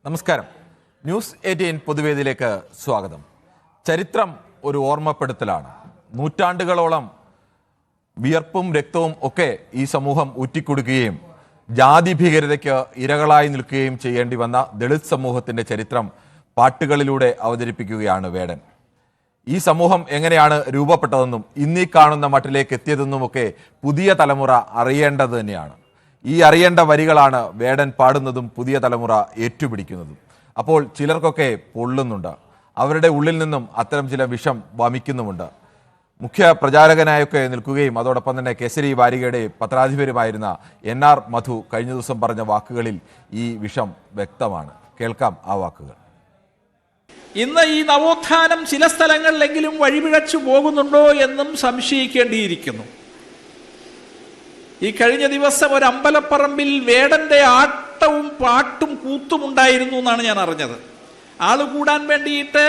നമസ്കാരം. ന്യൂസ് 18 പൊതുവേദിയിലേക്ക് സ്വാഗതം. ചരിത്രം ഒരു ഓർമ്മപ്പെടുത്തലാണ്. നൂറ്റാണ്ടുകളോളം വിയർപ്പും രക്തവും ഒക്കെ ഈ സമൂഹം ഊറ്റിക്കൊടുക്കുകയും ജാതി ഭീകരതയ്ക്ക് ഇരകളായി നിൽക്കുകയും ചെയ്യേണ്ടി വന്ന ദളിത് സമൂഹത്തിന്റെ ചരിത്രം പാട്ടുകളിലൂടെ അവതരിപ്പിക്കുകയാണ് വേടൻ. ഈ സമൂഹം എങ്ങനെയാണ് രൂപപ്പെട്ടതെന്നും ഇന്നീ കാണുന്ന മട്ടിലേക്ക് എത്തിയതെന്നുമൊക്കെ പുതിയ തലമുറ അറിയേണ്ടത് തന്നെയാണ്. ഈ അറിയേണ്ട വരികളാണ് വേടൻ പാടുന്നതും പുതിയ തലമുറ ഏറ്റുപിടിക്കുന്നതും. അപ്പോൾ ചിലർക്കൊക്കെ പൊള്ളുന്നുണ്ട്. അവരുടെ ഉള്ളിൽ നിന്നും അത്തരം ചില വിഷം വമിക്കുന്നുമുണ്ട്. മുഖ്യ പ്രചാരകനായൊക്കെ നിൽക്കുകയും അതോടൊപ്പം തന്നെ കേസരി വാരികയുടെ പത്രാധിപരുമായിരുന്ന NR മധു കഴിഞ്ഞ ദിവസം പറഞ്ഞ വാക്കുകളിൽ ഈ വിഷം വ്യക്തമാണ്. കേൾക്കാം ആ വാക്കുകൾ. ഇന്ന് ഈ നവോത്ഥാനം ചില സ്ഥലങ്ങളിലെങ്കിലും വഴിപിഴച്ചു പോകുന്നുണ്ടോ എന്നും സംശയിക്കേണ്ടിയിരിക്കുന്നു. ഈ കഴിഞ്ഞ ദിവസം ഒരു അമ്പലപ്പറമ്പിൽ വേടന്റെ ആട്ടവും പാട്ടും കൂത്തും ഉണ്ടായിരുന്നു എന്നാണ് ഞാൻ അറിഞ്ഞത്. ആള് കൂടാൻ വേണ്ടിയിട്ട്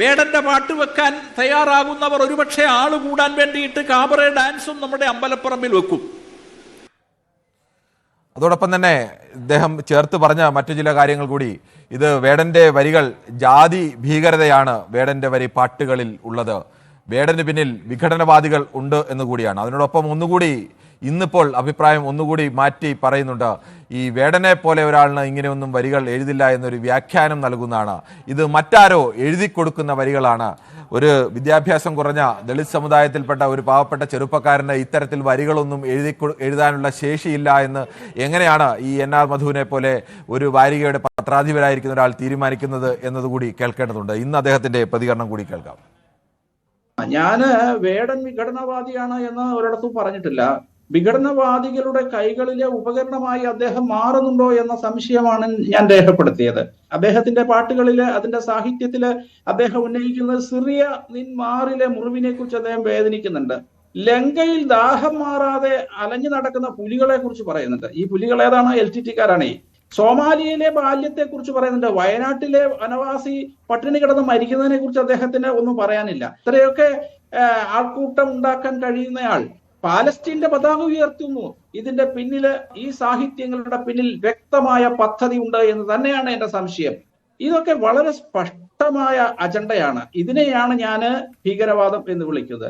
വേടന്റെ പാട്ട് വെക്കാൻ തയ്യാറാകുന്നവർ ഒരുപക്ഷെ ആള് കൂടാൻ വേണ്ടിയിട്ട് കാബറെ ഡാൻസും നമ്മുടെ അമ്പലപ്പറമ്പിൽ വെക്കും. അതോടൊപ്പം തന്നെ ഇദ്ദേഹം ചേർത്ത് പറഞ്ഞ മറ്റു ചില കാര്യങ്ങൾ കൂടി. ഇത് വേടന്റെ വരികൾ ജാതി ഭീകരതയാണ് വേടന്റെ വരി പാട്ടുകളിൽ ഉള്ളത്. വേടന് പിന്നിൽ വിഘടനവാദികൾ ഉണ്ട് എന്നുകൂടിയാണ്. അതിനോടൊപ്പം ഒന്നുകൂടി ഇന്നിപ്പോൾ അഭിപ്രായം ഒന്നുകൂടി മാറ്റി പറയുന്നുണ്ട്. ഈ വേടനെ പോലെ ഒരാളിന് ഇങ്ങനെയൊന്നും വരികൾ എഴുതില്ല എന്നൊരു വ്യാഖ്യാനം നൽകുന്നതാണ്. ഇത് മറ്റാരോ എഴുതി കൊടുക്കുന്ന വരികളാണ്. ഒരു വിദ്യാഭ്യാസം കുറഞ്ഞ ദളിത് സമുദായത്തിൽപ്പെട്ട ഒരു പാവപ്പെട്ട ചെറുപ്പക്കാരന് ഇത്തരത്തിൽ വരികളൊന്നും എഴുതാനുള്ള ശേഷിയില്ല എന്ന് എങ്ങനെയാണ് ഈ NR മധുവിനെ പോലെ ഒരു വാരികയുടെ പത്രാധിപരായിരിക്കുന്ന ഒരാൾ തീരുമാനിക്കുന്നത് എന്നതുകൂടി കേൾക്കേണ്ടതുണ്ട്. ഇന്ന് അദ്ദേഹത്തിന്റെ പ്രതികരണം കൂടി കേൾക്കാം. ഞാന് വേടൻ വിഘടനവാദിയാണ് എന്ന് ഒരിടത്തും പറഞ്ഞിട്ടില്ല. വിഘടനവാദികളുടെ കൈകളിലെ ഉപകരണമായി അദ്ദേഹം മാറുന്നുണ്ടോ എന്ന സംശയമാണ് ഞാൻ രേഖപ്പെടുത്തിയത്. അദ്ദേഹത്തിന്റെ പാട്ടുകളില്, അതിന്റെ സാഹിത്യത്തില് അദ്ദേഹം ഉന്നയിക്കുന്നത് സിറിയ നിൻ മാറിലെ മുറിവിനെ കുറിച്ച് അദ്ദേഹം വേദനിക്കുന്നുണ്ട്. ലങ്കയിൽ ദാഹം മാറാതെ അലഞ്ഞു നടക്കുന്ന പുലികളെ കുറിച്ച് പറയുന്നുണ്ട്. ഈ പുലികൾ ഏതാണ്? LTT-കാരാണ്. സോമാലിയയിലെ ബാല്യത്തെ കുറിച്ച് പറയുന്നുണ്ട്. വയനാട്ടിലെ വനവാസി പട്ടിണി കിടന്ന് മരിക്കുന്നതിനെ കുറിച്ച് അദ്ദേഹത്തിന് ഒന്നും പറയാനില്ല. ഇത്രയൊക്കെ ആൾക്കൂട്ടം ഉണ്ടാക്കാൻ കഴിയുന്നയാൾ പാലസ്തീന്റെ പതാക ഉയർത്തുന്നു. ഇതിന്റെ പിന്നില്, ഈ സാഹിത്യങ്ങളുടെ പിന്നിൽ വ്യക്തമായ പദ്ധതി ഉണ്ട് എന്ന് തന്നെയാണ് എന്റെ സംശയം. ഇതൊക്കെ വളരെ സ്പഷ്ടമായ അജണ്ടയാണ്. ഇതിനെയാണ് ഞാൻ ഭീകരവാദം എന്ന് വിളിക്കുന്നത്.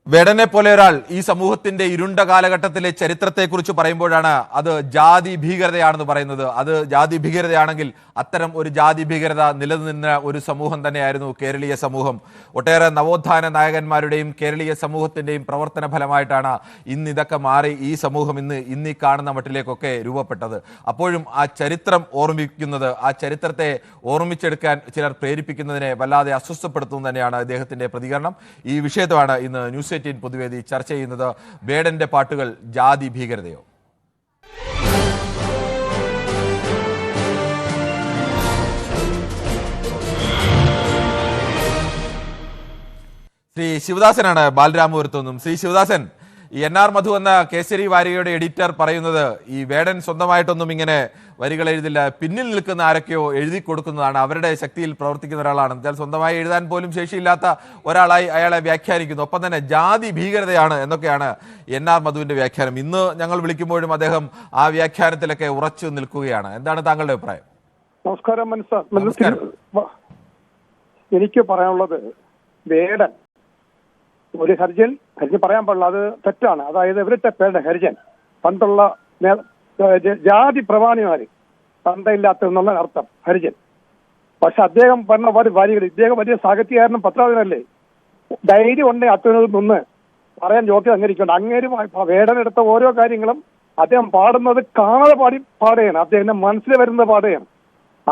വേടനെ പോലെ ഒരാൾ ഈ സമൂഹത്തിന്റെ ഇരുണ്ട കാലഘട്ടത്തിലെ ചരിത്രത്തെക്കുറിച്ച് പറയുമ്പോഴാണ് അത് ജാതി ഭീകരതയാണെന്ന് പറയുന്നത്. അത് ജാതി ഭീകരതയാണെങ്കിൽ അത്തരം ഒരു ജാതി ഭീകരത നിലനിന്ന ഒരു സമൂഹം തന്നെയായിരുന്നു കേരളീയ സമൂഹം. ഒട്ടേറെ നവോത്ഥാന നായകന്മാരുടെയും കേരളീയ സമൂഹത്തിന്റെയും പ്രവർത്തന ഫലമായിട്ടാണ് ഇന്ന് ഇതൊക്കെ മാറി ഈ സമൂഹം ഇന്നീ കാണുന്ന മട്ടിലേക്കൊക്കെ രൂപപ്പെട്ടത്. അപ്പോഴും ആ ചരിത്രം ഓർമ്മിക്കുന്നത്, ആ ചരിത്രത്തെ ഓർമ്മിച്ചെടുക്കാൻ ചിലർ പ്രേരിപ്പിക്കുന്നതിനെ വല്ലാതെ അസ്വസ്ഥപ്പെടുത്തുന്നത് തന്നെയാണ് അദ്ദേഹത്തിന്റെ പ്രതികരണം. ഈ വിഷയത്താണ് ഇന്ന് ന്യൂസ് 18 പൊതുവേദി ചർച്ച ചെയ്യുന്നത്. വേടന്റെ പാട്ടുകൾ ജാതി ഭീകരതയോ? ശ്രീ ശിവദാസനാണ് ബാലരാമപുരത്തുനിന്നും. ശ്രീ ശിവദാസൻ, ഈ NR മധു എന്ന കേസരി വാരികയുടെ എഡിറ്റർ പറയുന്നത് ഈ വേടൻ സ്വന്തമായിട്ടൊന്നും ഇങ്ങനെ വരികൾ എഴുതില്ല, പിന്നിൽ നിൽക്കുന്ന ആരൊക്കെയോ എഴുതി കൊടുക്കുന്നതാണ്, അവരുടെ ശക്തിയിൽ പ്രവർത്തിക്കുന്ന ഒരാളാണ്. എന്നാൽ സ്വന്തമായി എഴുതാൻ പോലും ശേഷിയില്ലാത്ത ഒരാളായി അയാളെ വ്യാഖ്യാനിക്കുന്നു. ഒപ്പം തന്നെ ജാതി ഭീകരതയാണ് എന്നൊക്കെയാണ് NR മധുവിന്റെ വ്യാഖ്യാനം. ഇന്ന് ഞങ്ങൾ വിളിക്കുമ്പോഴും അദ്ദേഹം ആ വ്യാഖ്യാനത്തിലൊക്കെ ഉറച്ചു നിൽക്കുകയാണ്. എന്താണ് താങ്കളുടെ അഭിപ്രായം? നമസ്കാരം. എനിക്ക് പറയാനുള്ളത്, വേടൻ ഒരു ഹരിജൻ പറയാൻ പാടില്ല, അത് തെറ്റാണ്. അതായത് ഇവരുടെ പേരുടെ ഹരിജൻ പണ്ടുള്ള ജാതി പ്രമാണിമാര് തന്തയില്ലാത്ത എന്നുള്ള അർത്ഥം ഹരിജൻ. പക്ഷെ അദ്ദേഹം പറഞ്ഞ വരികൾ, ഇദ്ദേഹം വലിയ സാഹിത്യകാരനും പത്രാധിപനല്ലേ, ധൈര്യം ഉണ്ടെങ്കിൽ അത്തുന്നതിൽ നിന്ന് പറയാൻ യോഗ്യത അംഗീകരിക്കുന്നുണ്ട്. അങ്ങേര് വേടനെടുത്ത ഓരോ കാര്യങ്ങളും അദ്ദേഹം പാടുന്നത് കാണാതെ പാടുകയാണ്. അദ്ദേഹത്തിന്റെ മനസ്സിൽ വരുന്നത് പാടുകയാണ്.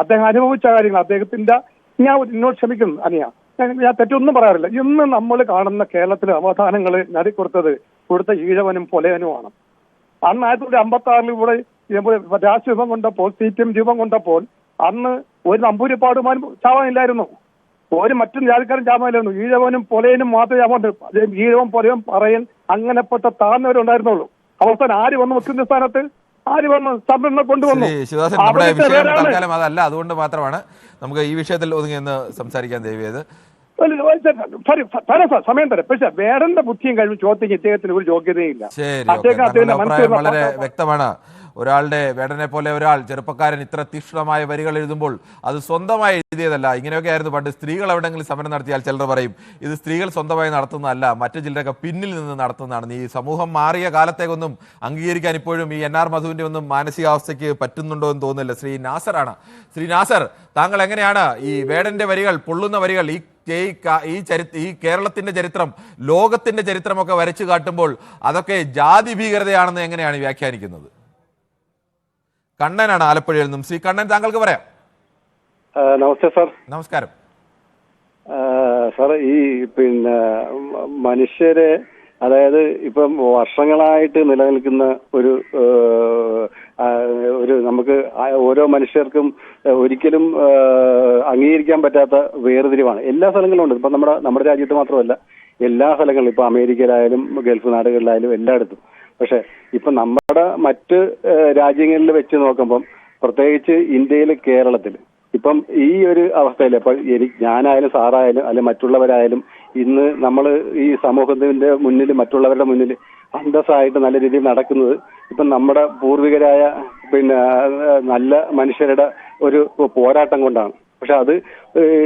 അദ്ദേഹം അനുഭവിച്ച കാര്യങ്ങൾ അദ്ദേഹത്തിന്റെ, ഞാൻ എന്നോട് ക്ഷമിക്കുന്നു അനിയ, ഞാൻ തെറ്റൊന്നും പറയാറില്ല. ഇന്ന് നമ്മൾ കാണുന്ന കേരളത്തിലെ അവധാനങ്ങൾ നടിക്കൊടുത്തത് ഇവിടുത്തെ ഈഴവനും പൊലയനുമാണ്. അന്ന് 1956 ഇവിടെ രാഷ്ട്രീയ രൂപം കൊണ്ടപ്പോൾ, CPM രൂപം കൊണ്ടപ്പോൾ അന്ന് ഒരു നമ്പൂരിപ്പാടുമാനും ചാവാനില്ലായിരുന്നു, ഒരു മറ്റും ജാതിക്കാരും ചാവാനില്ലായിരുന്നു. ഈഴവനും പൊലയനും മാത്രമേ ചാവാണ്ട്. ഈഴവൻ പൊലയും പറയൻ അങ്ങനെപ്പെട്ട താഴ്ന്നവരുണ്ടായിരുന്നുള്ളൂ. അവസാനം ആര് വന്നു മുഖ്യ സ്ഥാനത്ത്? ആര് വന്നു? സംരംഭം കൊണ്ടുവന്നു. അതല്ല, അതുകൊണ്ട് മാത്രമാണ് നമുക്ക് ഈ വിഷയത്തിൽ ഒതുങ്ങിയെന്ന് സംസാരിക്കാൻ ദയവേത്. സമയം തരാം. പക്ഷെ വേടന്റെ ബുദ്ധിയും കഴിവും ചോദ്യം ഇദ്ദേഹത്തിന് ഒരു യോഗ്യതയില്ല. വളരെ വ്യക്തമാണ്. ഒരാളുടെ വേടനെ പോലെ ഒരാൾ ചെറുപ്പക്കാരൻ ഇത്ര തീക്ഷ്ണമായ വരികൾ എഴുതുമ്പോൾ അത് സ്വന്തമായി എഴുതിയതല്ല. ഇങ്ങനെയൊക്കെ ആയിരുന്നു പണ്ട്. സ്ത്രീകൾ എവിടെയെങ്കിലും സമരം നടത്തിയാൽ ചിലർ പറയും ഇത് സ്ത്രീകൾ സ്വന്തമായി നടത്തുന്നതല്ല, മറ്റു ചിലരൊക്കെ പിന്നിൽ നിന്ന് നടത്തുന്നതാണ്. ഈ സമൂഹം മാറിയ കാലത്തേക്കൊന്നും അംഗീകരിക്കാൻ ഇപ്പോഴും ഈ NR മധുവിന്റെ ഒന്നും മാനസികാവസ്ഥയ്ക്ക് പറ്റുന്നുണ്ടോ എന്ന് തോന്നുന്നില്ല. ശ്രീ നാസറാണ്. ശ്രീ നാസർ, താങ്കൾ എങ്ങനെയാണ് ഈ വേടന്റെ വരികൾ, പൊള്ളുന്ന വരികൾ, ഈ കേരളത്തിന്റെ ചരിത്രം, ലോകത്തിന്റെ ചരിത്രമൊക്കെ വരച്ചു കാട്ടുമ്പോൾ അതൊക്കെ ജാതി ഭീകരതയാണെന്ന് എങ്ങനെയാണ് വ്യാഖ്യാനിക്കുന്നത്? കണ്ണനാണ് ആലപ്പുഴയിൽ നിന്നും. ശ്രീ കണ്ണൻ, താങ്കൾക്ക് പറയാം. നമസ്തേ സാർ. നമസ്കാരം സാർ. ഈ മനുഷ്യരെ, അതായത് ഇപ്പം വർഷങ്ങളായിട്ട് നിലനിൽക്കുന്ന ഒരു നമുക്ക് ഓരോ മനുഷ്യർക്കും ഒരിക്കലും അംഗീകരിക്കാൻ പറ്റാത്ത വേർതിരിവാണ് എല്ലാ സ്ഥലങ്ങളിലും ഉണ്ട്. ഇപ്പൊ നമ്മുടെ രാജ്യത്ത് മാത്രമല്ല, എല്ലാ സ്ഥലങ്ങളിലും, ഇപ്പൊ അമേരിക്കയിലായാലും ഗൾഫ് നാടുകളിലായാലും എല്ലായിടത്തും. പക്ഷെ ഇപ്പൊ നമ്മുടെ മറ്റ് രാജ്യങ്ങളിൽ വെച്ച് നോക്കുമ്പം, പ്രത്യേകിച്ച് ഇന്ത്യയിൽ, കേരളത്തിൽ ഇപ്പം ഈ ഒരു അവസ്ഥയിൽ ഇപ്പൊ ഞാനായാലും സാറായാലും അല്ലെ മറ്റുള്ളവരായാലും ഇന്ന് നമ്മൾ ഈ സമൂഹത്തിന്റെ മുന്നിൽ, മറ്റുള്ളവരുടെ മുന്നിൽ അന്തസ്സായിട്ട് നല്ല രീതിയിൽ നടക്കുന്നത് ഇപ്പം നമ്മുടെ പൂർവികരായ നല്ല മനുഷ്യരുടെ ഒരു പോരാട്ടം കൊണ്ടാണ്. പക്ഷെ അത്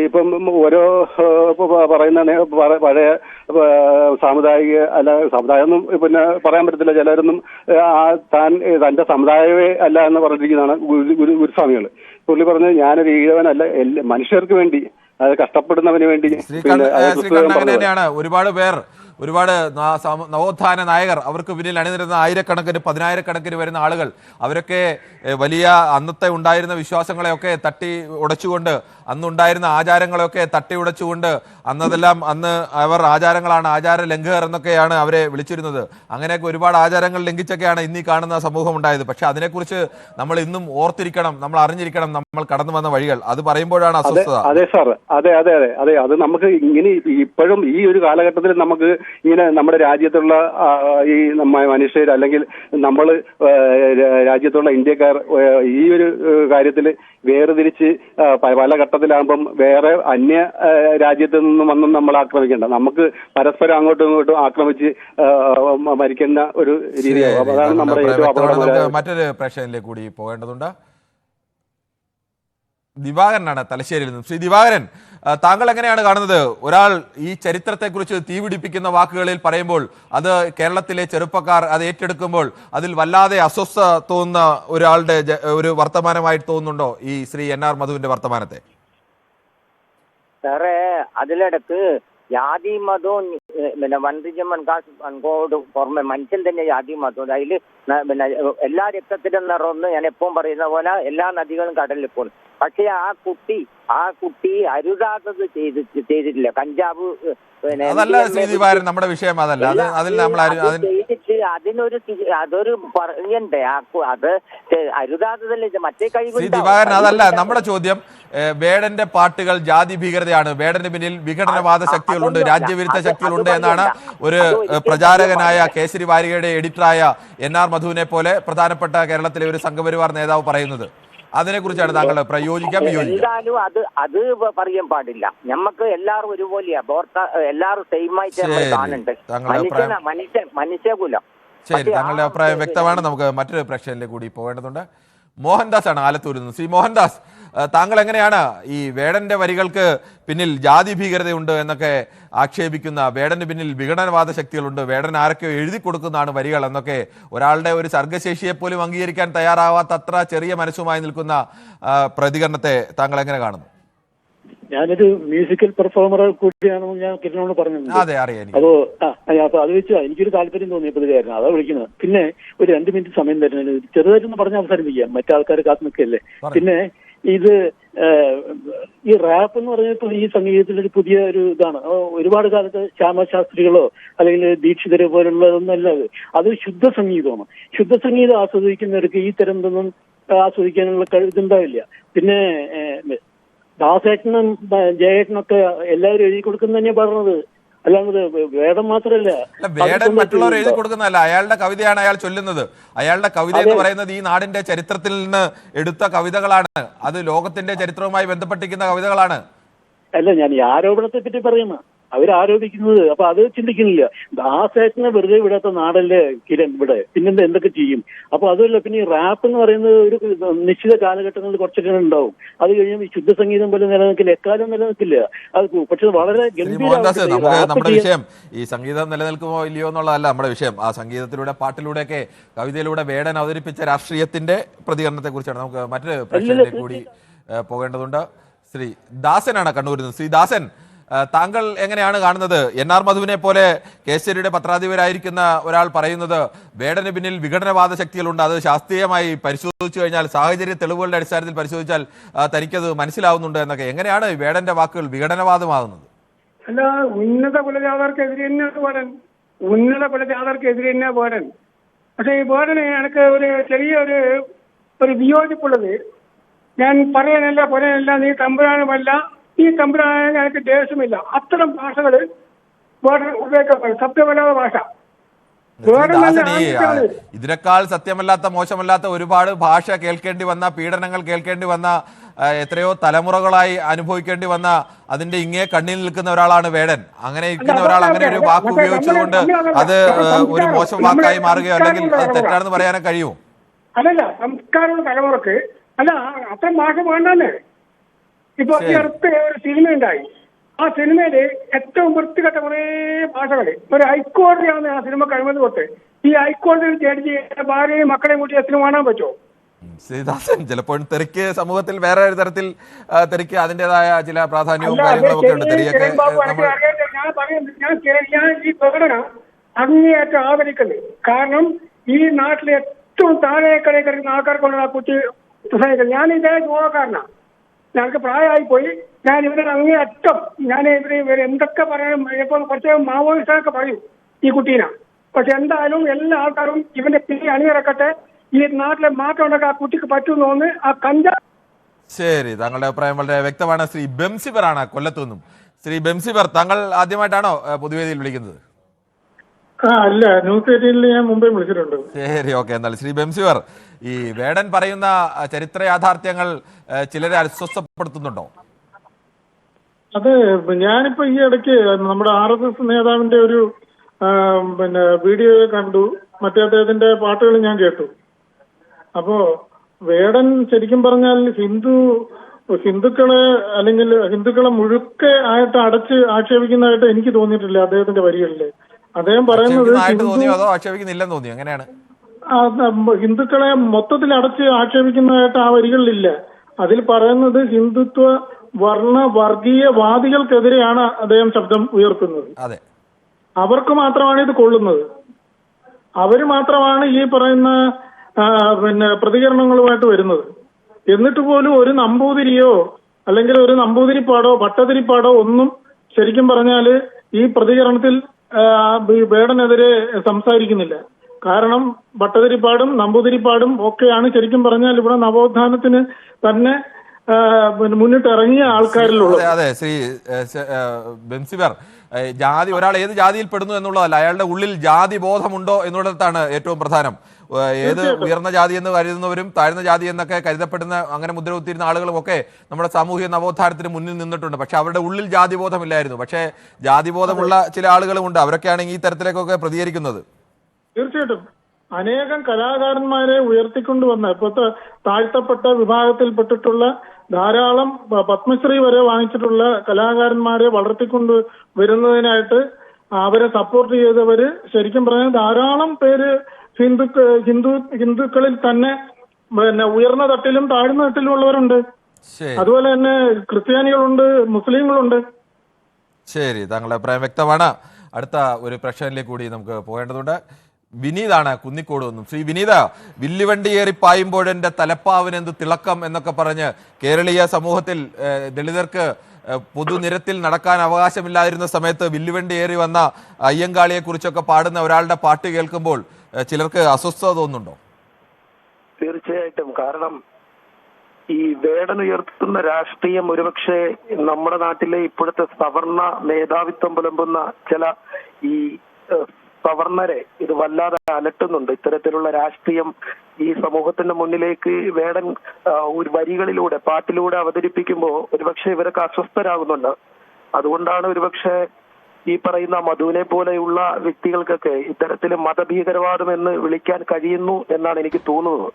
ഇപ്പം ഓരോ പറയുന്ന പഴയ സാമുദായിക സമുദായമൊന്നും പറയാൻ പറ്റത്തില്ല. ചിലരൊന്നും തന്റെ സമുദായമേ അല്ല എന്ന് പറഞ്ഞിരിക്കുന്നതാണ് ഗുരുസ്വാമികൾ. പുള്ളി പറഞ്ഞത് ഞാനൊരു ഈഴവനല്ല, മനുഷ്യർക്ക് വേണ്ടി, അത് കഷ്ടപ്പെടുന്നവന് വേണ്ടി. ഒരുപാട് നവോത്ഥാന നായകർ, അവർക്ക് പിന്നിൽ അണിനിരുന്ന ആയിരക്കണക്കിന്, പതിനായിരക്കണക്കിന് വരുന്ന ആളുകൾ, അവരൊക്കെ വലിയ അന്നത്തെ ഉണ്ടായിരുന്ന വിശ്വാസങ്ങളെയൊക്കെ തട്ടി ഉടച്ചുകൊണ്ട്, അന്നുണ്ടായിരുന്ന ആചാരങ്ങളെയൊക്കെ തട്ടി ഉടച്ചുകൊണ്ട്, അന്ന് അവർ ആചാരങ്ങളാണ്, ആചാര ലംഘകർ എന്നൊക്കെയാണ് അവരെ വിളിച്ചിരുന്നത്. അങ്ങനെയൊക്കെ ഒരുപാട് ആചാരങ്ങൾ ലംഘിച്ചൊക്കെയാണ് ഇന്നീ കാണുന്ന സമൂഹം ഉണ്ടായത്. പക്ഷെ അതിനെക്കുറിച്ച് നമ്മൾ ഇന്നും ഓർത്തിരിക്കണം, നമ്മൾ അറിഞ്ഞിരിക്കണം നമ്മൾ കടന്നു വന്ന വഴികൾ. അത് പറയുമ്പോഴാണ് അസ്വസ്ഥത. അതെ സാർ, അതെ അതെ അതെ അതെ അത് നമുക്ക് ഇങ്ങനെ ഇപ്പോഴും ഈ ഒരു കാലഘട്ടത്തിൽ നമുക്ക് ഇങ്ങനെ നമ്മുടെ രാജ്യത്തുള്ള ഈ മനുഷ്യർ, അല്ലെങ്കിൽ നമ്മൾ രാജ്യത്തുള്ള ഇന്ത്യക്കാർ ഈ ഒരു കാര്യത്തിൽ വേർതിരിച്ച് പല ഘട്ടത്തിലാകുമ്പം വേറെ അന്യ രാജ്യത്ത് നിന്നും വന്നും നമ്മൾ ആക്രമിക്കേണ്ട, നമുക്ക് പരസ്പരം അങ്ങോട്ടും ഇങ്ങോട്ടും ആക്രമിച്ച് മരിക്കുന്ന ഒരു രീതിയാണ്. അതാണ് നമ്മുടെ ഏറ്റവും അപകടകരമായ. മറ്റൊരു പ്രേക്ഷകനിലേക്ക് കൂടി പോകേണ്ടതുണ്ട്. ദിവാകരനാണ് തലശ്ശേരിയിൽ നിന്നും. ശ്രീ ദിവാകരൻ, താങ്കൾ എങ്ങനെയാണ് കാണുന്നത്? ഒരാൾ ഈ ചരിത്രത്തെക്കുറിച്ച് തീപിടിപ്പിക്കുന്ന വാക്കുകളിൽ പറയുമ്പോൾ, അത് കേരളത്തിലെ ചെറുപ്പക്കാർ അത് ഏറ്റെടുക്കുമ്പോൾ അതിൽ വല്ലാതെ അസ്വസ്ഥ തോന്നുന്ന ഒരാളുടെ ഒരു വർത്തമാനമായിട്ട് തോന്നുന്നുണ്ടോ ഈ ശ്രീ NR മധുവിന്റെ വർത്തമാനത്തെ? സാറേ, അതിലിടക്ക് ജാതി മതവും അങ്ങോട്ട് പുറമെ മനുഷ്യൻ തന്നെ ജാതി മതവും. അതിൽ എല്ലാ രക്തത്തിലും നിറന്ന് ഞാൻ എപ്പോഴും പറയുന്ന പോലെ എല്ലാ നദികളും കടലിൽ പോകുന്നു. പക്ഷെ ആ കുട്ടി അരുതാത്തത് ചെയ്തിട്ടില്ല. കഞ്ചാവ് അതല്ല ശ്രീ ദിവാകരൻ, നമ്മുടെ വിഷയം അതല്ല. അതൊരു പറയണ്ടേ, അത് അരുതാത്തതല്ലേ മറ്റേ കൈ. ശ്രീ ദിവാകരൻ, അതല്ല നമ്മുടെ ചോദ്യം. വേടന്റെ പാട്ടുകൾ ജാതി ഭീകരതയാണ്, വേടന് പിന്നിൽ വിഘടനവാദ ശക്തികളുണ്ട്, രാജ്യവിരുദ്ധ ശക്തികളുണ്ട് എന്നാണ് ഒരു പ്രചാരകനായ കേസരി വാരികയുടെ എഡിറ്ററായ NR മധുവിനെ പോലെ പ്രധാനപ്പെട്ട കേരളത്തിലെ ഒരു സംഘപരിവാർ നേതാവ് പറയുന്നത്. അതിനെക്കുറിച്ചാണ് താങ്കൾ പ്രയോജിക്കാം, എന്തായാലും അത് പറയാൻ പാടില്ല. നമുക്ക് എല്ലാവരും ഒരുപോലെയാ, എല്ലാവരും സെയിം ആയിട്ട് കാണുന്നുണ്ട്. മനുഷ്യകുലം. ശരി, താങ്കളുടെ അഭിപ്രായം വ്യക്തമാണ്. നമുക്ക് മറ്റൊരു പ്രേക്ഷകനിലേക്ക് കൂടി പോകേണ്ടതുണ്ട്. മോഹൻദാസ് ആണ് ആലത്തൂരിൽ നിന്ന്. ശ്രീ മോഹൻദാസ്, താങ്കൾ എങ്ങനെയാണ് ഈ വേടന്റെ വരികൾക്ക് പിന്നിൽ ജാതി ഭീകരതയുണ്ട് എന്നൊക്കെ ആക്ഷേപിക്കുന്ന, വേടന് പിന്നിൽ വിഘടനവാദ ശക്തികളുണ്ട്, വേടൻ ആരൊക്കെയോ എഴുതി കൊടുക്കുന്നതാണ് വരികൾ എന്നൊക്കെ ഒരാളുടെ ഒരു സർഗശേഷിയെ പോലും അംഗീകരിക്കാൻ തയ്യാറാവാത്ത അത്ര ചെറിയ മനസ്സുമായി നിൽക്കുന്ന പ്രതികരണത്തെ താങ്കൾ എങ്ങനെ കാണുന്നു? ഞാനൊരു മ്യൂസിക്കൽ പെർഫോമർ കൂടിയാണെന്ന് ഞാൻ കിരണോട് പറഞ്ഞിട്ടുണ്ട്. അതെ, അറിയാം. അപ്പൊ അത് വെച്ചാ എനിക്കൊരു താല്പര്യം തോന്നിയപ്പോഴായിരുന്നു അതാ വിളിക്കുന്നത്. പിന്നെ ഒരു 2 മിനിറ്റ് സമയം തരുന്നത് ചെറുതായിട്ടൊന്ന് പറഞ്ഞ് അവസാനിപ്പിക്കാം, മറ്റാൾക്കാർ കാത്തു നിൽക്കല്ലേ. പിന്നെ ഇത് ഈ റാപ്പ് എന്ന് പറഞ്ഞപ്പോൾ ഈ സംഗീതത്തിലൊരു പുതിയ ഒരു ഇതാണ്. ഒരുപാട് കാലത്ത് ശ്യാമശാസ്ത്രികളോ അല്ലെങ്കിൽ ദീക്ഷിതരെ പോലുള്ളതൊന്നും അല്ല. അത് ശുദ്ധ സംഗീതമാണ്. ശുദ്ധ സംഗീതം ആസ്വദിക്കുന്നവർക്ക് ഈ തരം ഇതൊന്നും ആസ്വദിക്കാനുള്ള ഇതുണ്ടാവില്ല. പിന്നെ ദാസേട്ടനും ജയേട്ടനൊക്കെ എല്ലാവരും എഴുതി കൊടുക്കുന്ന തന്നെയാ പറഞ്ഞത്, അല്ലാതെ വേദം മാത്രമല്ല. വേടൻ മറ്റുള്ളവർ എഴുതി കൊടുക്കുന്നതല്ല, അയാളുടെ കവിതയാണ് അയാൾ ചൊല്ലുന്നത്. അയാളുടെ കവിത എന്ന് പറയുന്നത് ഈ നാടിന്റെ ചരിത്രത്തിൽ നിന്ന് എടുത്ത കവിതകളാണ്. അത് ലോകത്തിന്റെ ചരിത്രവുമായി ബന്ധപ്പെട്ടിരിക്കുന്ന കവിതകളാണ്. അല്ല, ഞാൻ ഈ ആരോപണത്തെ പറ്റി പറയുന്ന അവരാരോപിക്കുന്നത്. അപ്പൊ അത് ചിന്തിക്കുന്നില്ല. ദാസേട്ടനെ വെറുതെ വിടാത്ത നാടല്ലേ കിരൺ ഇവിടെ, പിന്നെന്താ എന്തൊക്കെ ചെയ്യും? അപ്പൊ അതുമല്ല, പിന്നെ ഈ റാപ്പ് എന്ന് പറയുന്നത് ഒരു നിശ്ചിത കാലഘട്ടങ്ങളിൽ കുറച്ചൊക്കെ ഉണ്ടാവും. അത് കഴിഞ്ഞാൽ ഈ ശുദ്ധസംഗീതം പോലെ നിലനിൽക്കില്ല, എക്കാലം നിലനിൽക്കില്ല. അത് പക്ഷെ വളരെ മോഹൻദാസ്, നമുക്ക് നമ്മുടെ വിഷയം ഈ സംഗീതം നിലനിൽക്കുമോ ഇല്ലയോ എന്നുള്ളതല്ല നമ്മുടെ വിഷയം. ആ സംഗീതത്തിലൂടെ, പാട്ടിലൂടെയൊക്കെ, കവിതയിലൂടെ വേടൻ അവതരിപ്പിച്ച രാഷ്ട്രീയത്തിന്റെ പ്രതികരണത്തെ കുറിച്ചാണ്. നമുക്ക് മറ്റൊരു പ്രശ്നത്തിലേക്ക് കൂടി പോകേണ്ടതുണ്ട്. ശ്രീ ദാസനാണ് കണ്ണൂരിൽ നിന്ന്. ശ്രീ ദാസൻ, താങ്കൾ എങ്ങനെയാണ് കാണുന്നത്? NR മധുവിനെ പോലെ കേസരിയുടെ പത്രാധിപരായിരിക്കുന്ന ഒരാൾ പറയുന്നത് വേടന് പിന്നിൽ വിഘടനവാദ ശക്തികളുണ്ട്, അത് ശാസ്ത്രീയമായി പരിശോധിച്ചു കഴിഞ്ഞാൽ, സാഹചര്യ തെളിവുകളുടെ അടിസ്ഥാനത്തിൽ പരിശോധിച്ചാൽ തനിക്കത് മനസ്സിലാവുന്നുണ്ട് എന്നൊക്കെ. എങ്ങനെയാണ് വേടന്റെ വാക്കുകൾ വിഘടനവാദമാകുന്നത്? അല്ല, ഉന്നത കുലജാതർക്കെതിരെ തന്നെ വേടൻ, ഉന്നത കുലജാതർക്കെതിരെ തന്നെ വേടൻ. പക്ഷെ ഈ വേടന് എനിക്ക് ഒരു ചെറിയൊരു വിയോജിപ്പുള്ളത്, ഞാൻ പറയാനല്ല നീ തമ്പുരാനുമല്ല, ഈ തമ്പുരാനെ എനിക്ക് ദേഷ്യമില്ല, അത്തരം ഭാഷകള് വേടൻ ഉപയോഗിക്കപ്പെടും. സത്യമല്ലാത്ത ഭാഷ. ഇതിനേക്കാൾ സത്യമല്ലാത്ത, മോശമല്ലാത്ത ഒരുപാട് ഭാഷ കേൾക്കേണ്ടി വന്ന, പീഡനങ്ങൾ കേൾക്കേണ്ടി വന്ന, എത്രയോ തലമുറകളായി അനുഭവിക്കേണ്ടി വന്ന, അതിന്റെ ഇങ്ങേ കണ്ണിൽ നിൽക്കുന്ന ഒരാളാണ് വേടൻ. അങ്ങനെ ഇരിക്കുന്ന ഒരാൾ അങ്ങനെ ഒരു വാക്ക് ഉപയോഗിച്ചതുകൊണ്ട് അത് ഒരു മോശം വാക്കായി മാറുകയോ അല്ലെങ്കിൽ അത് തെറ്റാണെന്ന് പറയാനോ കഴിയുമോ? അല്ലല്ല, സംസ്കാരമുള്ള തലമുറക്ക് അല്ല അത്തരം ഭാഷ വേണ്ടല്ലേ. ഇപ്പൊ ഈ അടുത്ത് ഒരു സിനിമ ഉണ്ടായി. ആ സിനിമയില് ഏറ്റവും വൃത്തികെട്ട കുറെ ഭാഷകള്, ഒരു ഹൈക്കോടതിയാണ് ആ സിനിമ കഴിവത് തൊട്ട്. ഈ ഹൈക്കോടതിയിൽ ജഡ്ജി ഭാര്യയും മക്കളെയും കൂട്ടി ആ സിനിമ കാണാൻ പറ്റുമോ? ശ്രീദാസൻ, ചിലപ്പോൾ തെറിക്ക് സമൂഹത്തിൽ വേറെ ഒരു തരത്തിൽ തെറിക്ക് അതിൻ്റെതായ ചില പ്രാധാന്യവും കാര്യങ്ങളും ഒക്കെ ഉണ്ട്. തെറിയൊക്കെ ഞാൻ ഈ പ്രകടന അങ്ങേയറ്റം ആദരിക്കുന്നത്. കാരണം ഈ നാട്ടിലെ ഏറ്റവും താഴേക്കടയിൽ കിടക്കുന്ന ആൾക്കാർക്കുള്ള ആ കുട്ടി ഞാൻ ഇതേ യുവക്കാരനാണ്, ഞങ്ങൾക്ക് പ്രായമായി പോയി. ഞാൻ ഇവരുടെ അങ്ങേയറ്റം ഞാൻ ഇവർ എന്തൊക്കെ പറയാനും ഇപ്പോൾ കുറച്ച് മാവോയിസ്റ്റൊക്കെ പറയും ഈ കുട്ടീനെ. പക്ഷെ എന്തായാലും എല്ലാ ആൾക്കാരും ഇവന്റെ പിന്നിൽ അണിയിറക്കട്ടെ. ഈ നാട്ടിലെ മാറ്റം ഉണ്ടാക്കാൻ ആ കുട്ടിക്ക് പറ്റുമെന്ന് തോന്നുന്നു. ആ കഞ്ചാവ്. ശരി, താങ്കളുടെ അഭിപ്രായം വളരെ വ്യക്തമാണ്. ശ്രീ ബെംസിബർ ആണ് കൊല്ലത്തുനിന്നും. ശ്രീ ബെംസിബർ, താങ്കൾ ആദ്യമായിട്ടാണോ പൊതുവേദിയിൽ വിളിക്കുന്നത്? അല്ല, ന്യൂസ് 18 ഞാൻ മുമ്പേ വിളിച്ചിട്ടുണ്ട്. ശരി, ഓക്കെ. എന്നാൽ ശ്രീ ബെംസിബർ, ഈ വേടൻ പറയുന്ന ചരിത്ര യാഥാർത്ഥ്യങ്ങൾ ചിലരെ അസ്വസ്ഥപ്പെടുത്തുന്നുണ്ടോ? അത് ഞാനിപ്പോ ഈ ഇടയ്ക്ക് നമ്മുടെ RSS നേതാവിന്റെ ഒരു വീഡിയോ കണ്ടു. മറ്റേ അദ്ദേഹത്തിന്റെ പാട്ടുകൾ ഞാൻ കേട്ടു. അപ്പോ വേടൻ ശരിക്കും പറഞ്ഞാൽ ഹിന്ദുക്കളെ അല്ലെങ്കിൽ ഹിന്ദുക്കളെ മുഴുക്കെ ആയിട്ട് അടച്ച് ആക്ഷേപിക്കുന്നതായിട്ട് എനിക്ക് തോന്നിയിട്ടില്ല അദ്ദേഹത്തിന്റെ വരികളില്. അദ്ദേഹം പറയുന്നത് ഹിന്ദുക്കളെ മൊത്തത്തിൽ അടച്ച് ആക്ഷേപിക്കുന്നതായിട്ട് ആ വരികളിലില്ല. അതിൽ പറയുന്നത് ഹിന്ദുത്വ വർണ്ണ വർഗീയവാദികൾക്കെതിരെയാണ് അദ്ദേഹം ശബ്ദം ഉയർത്തുന്നത്. അവർക്ക് മാത്രമാണ് ഇത് കൊള്ളുന്നത്. അവര് മാത്രമാണ് ഈ പറയുന്ന പ്രതികരണങ്ങളുമായിട്ട് വരുന്നത്. എന്നിട്ട് പോലും ഒരു നമ്പൂതിരിയോ അല്ലെങ്കിൽ ഒരു നമ്പൂതിരിപ്പാടോ ഭട്ടതിരിപ്പാടോ ഒന്നും ശരിക്കും പറഞ്ഞാല് ഈ പ്രതികരണത്തിൽ വേടനെതിരെ സംസാരിക്കുന്നില്ല. കാരണം ഭട്ടതിരിപ്പാടും നമ്പൂതിരിപ്പാടും ഒക്കെയാണ് ശരിക്കും പറഞ്ഞാൽ ഇവിടെ നവോത്ഥാനത്തിന് തന്നെ മുന്നിട്ടിറങ്ങിയ ആൾക്കാരിലുള്ളത്. അതെ, ശ്രീ ബെംസിബർ, ജാതി, ഒരാൾ ഏത് ജാതിയിൽ പെടുന്നു എന്നുള്ളതല്ല, അയാളുടെ ഉള്ളിൽ ജാതി ബോധമുണ്ടോ എന്നുള്ളതാണ് ഏറ്റവും പ്രധാനം. ഏത് ഉയർന്ന ജാതി എന്ന് കരുതുന്നവരും താഴ്ന്ന ജാതി എന്നൊക്കെ കരുതപ്പെടുന്ന അങ്ങനെ മുദ്ര കുത്തിയിരുന്ന ആളുകളും ഒക്കെ നമ്മുടെ സാമൂഹിക നവോത്ഥാനത്തിന് മുന്നിൽ നിന്നിട്ടുണ്ട്. പക്ഷെ അവരുടെ ഉള്ളിൽ ജാതിബോധമില്ലായിരുന്നു. പക്ഷേ ജാതിബോധമുള്ള ചില ആളുകളുമുണ്ട്. അവരൊക്കെയാണെങ്കിൽ ഈ തരത്തിലേക്കൊക്കെ പ്രതികരിക്കുന്നത്. തീർച്ചയായിട്ടും അനേകം കലാകാരന്മാരെ ഉയർത്തിക്കൊണ്ടുവന്ന ഇപ്പോഴത്തെ താഴ്ത്തപ്പെട്ട വിഭാഗത്തിൽപ്പെട്ടിട്ടുള്ള ധാരാളം പത്മശ്രീ വരെ വാങ്ങിച്ചിട്ടുള്ള കലാകാരന്മാരെ വളർത്തിക്കൊണ്ട് വരുന്നതിനായിട്ട് അവരെ സപ്പോർട്ട് ചെയ്തവര് ശരിക്കും പറഞ്ഞാൽ ധാരാളം പേര് ഹിന്ദുക്കളിൽ തന്നെ ഉയർന്ന തട്ടിലും താഴ്ന്ന തട്ടിലും ഉള്ളവരുണ്ട്. അതുപോലെ തന്നെ ക്രിസ്ത്യാനികളുണ്ട്, മുസ്ലിങ്ങളുണ്ട്. ശരി, താങ്കളുടെ അഭിപ്രായം വ്യക്തമാണ്. അടുത്ത ഒരു പ്രശ്നത്തിലേക്ക് കൂടി നമുക്ക് പോകേണ്ടതുണ്ട്. വിനീതാണ് കുന്നിക്കോട് നിന്നും. ശ്രീ വിനീത, വില്ലുവണ്ടിയേറി പായുമ്പോഴെന്റെ തലപ്പാവിനെന്ത് തിളക്കം എന്നൊക്കെ പറഞ്ഞ് കേരളീയ സമൂഹത്തിൽ ദളിതർക്ക് പൊതുനിരത്തിൽ നടക്കാൻ അവകാശമില്ലാതിരുന്ന സമയത്ത് വില്ലുവണ്ടിയേറി വന്ന അയ്യങ്കാളിയെ കുറിച്ചൊക്കെ പാടുന്ന ഒരാളുടെ പാട്ട് കേൾക്കുമ്പോൾ ചിലർക്ക് അസ്വസ്ഥത തോന്നുന്നുണ്ടോ? തീർച്ചയായിട്ടും. കാരണം ഈ വേടൻ ഉയർത്തുന്ന രാഷ്ട്രീയം ഒരുപക്ഷെ നമ്മുടെ നാട്ടിലെ ഇപ്പോഴത്തെ സവർണ മേധാവിത്വം പുലമ്പുന്ന ചില ഈ സവർണരെ ഇത് വല്ലാതെ അലട്ടുന്നുണ്ട്. ഇത്തരത്തിലുള്ള രാഷ്ട്രീയം ഈ സമൂഹത്തിന്റെ മുന്നിലേക്ക് വേടൻ ഒരു വരികളിലൂടെ പാട്ടിലൂടെ അവതരിപ്പിക്കുമ്പോൾ ഒരുപക്ഷെ ഇവരൊക്കെ അസ്വസ്ഥരാകുന്നുണ്ട്. അതുകൊണ്ടാണ് ഒരുപക്ഷെ ഈ പറയുന്ന മധുവിനെ പോലെയുള്ള വ്യക്തികൾക്കൊക്കെ ഇത്തരത്തിൽ മതഭീകരവാദം എന്ന് വിളിക്കാൻ കഴിയുന്നു എന്നാണ് എനിക്ക് തോന്നുന്നത്.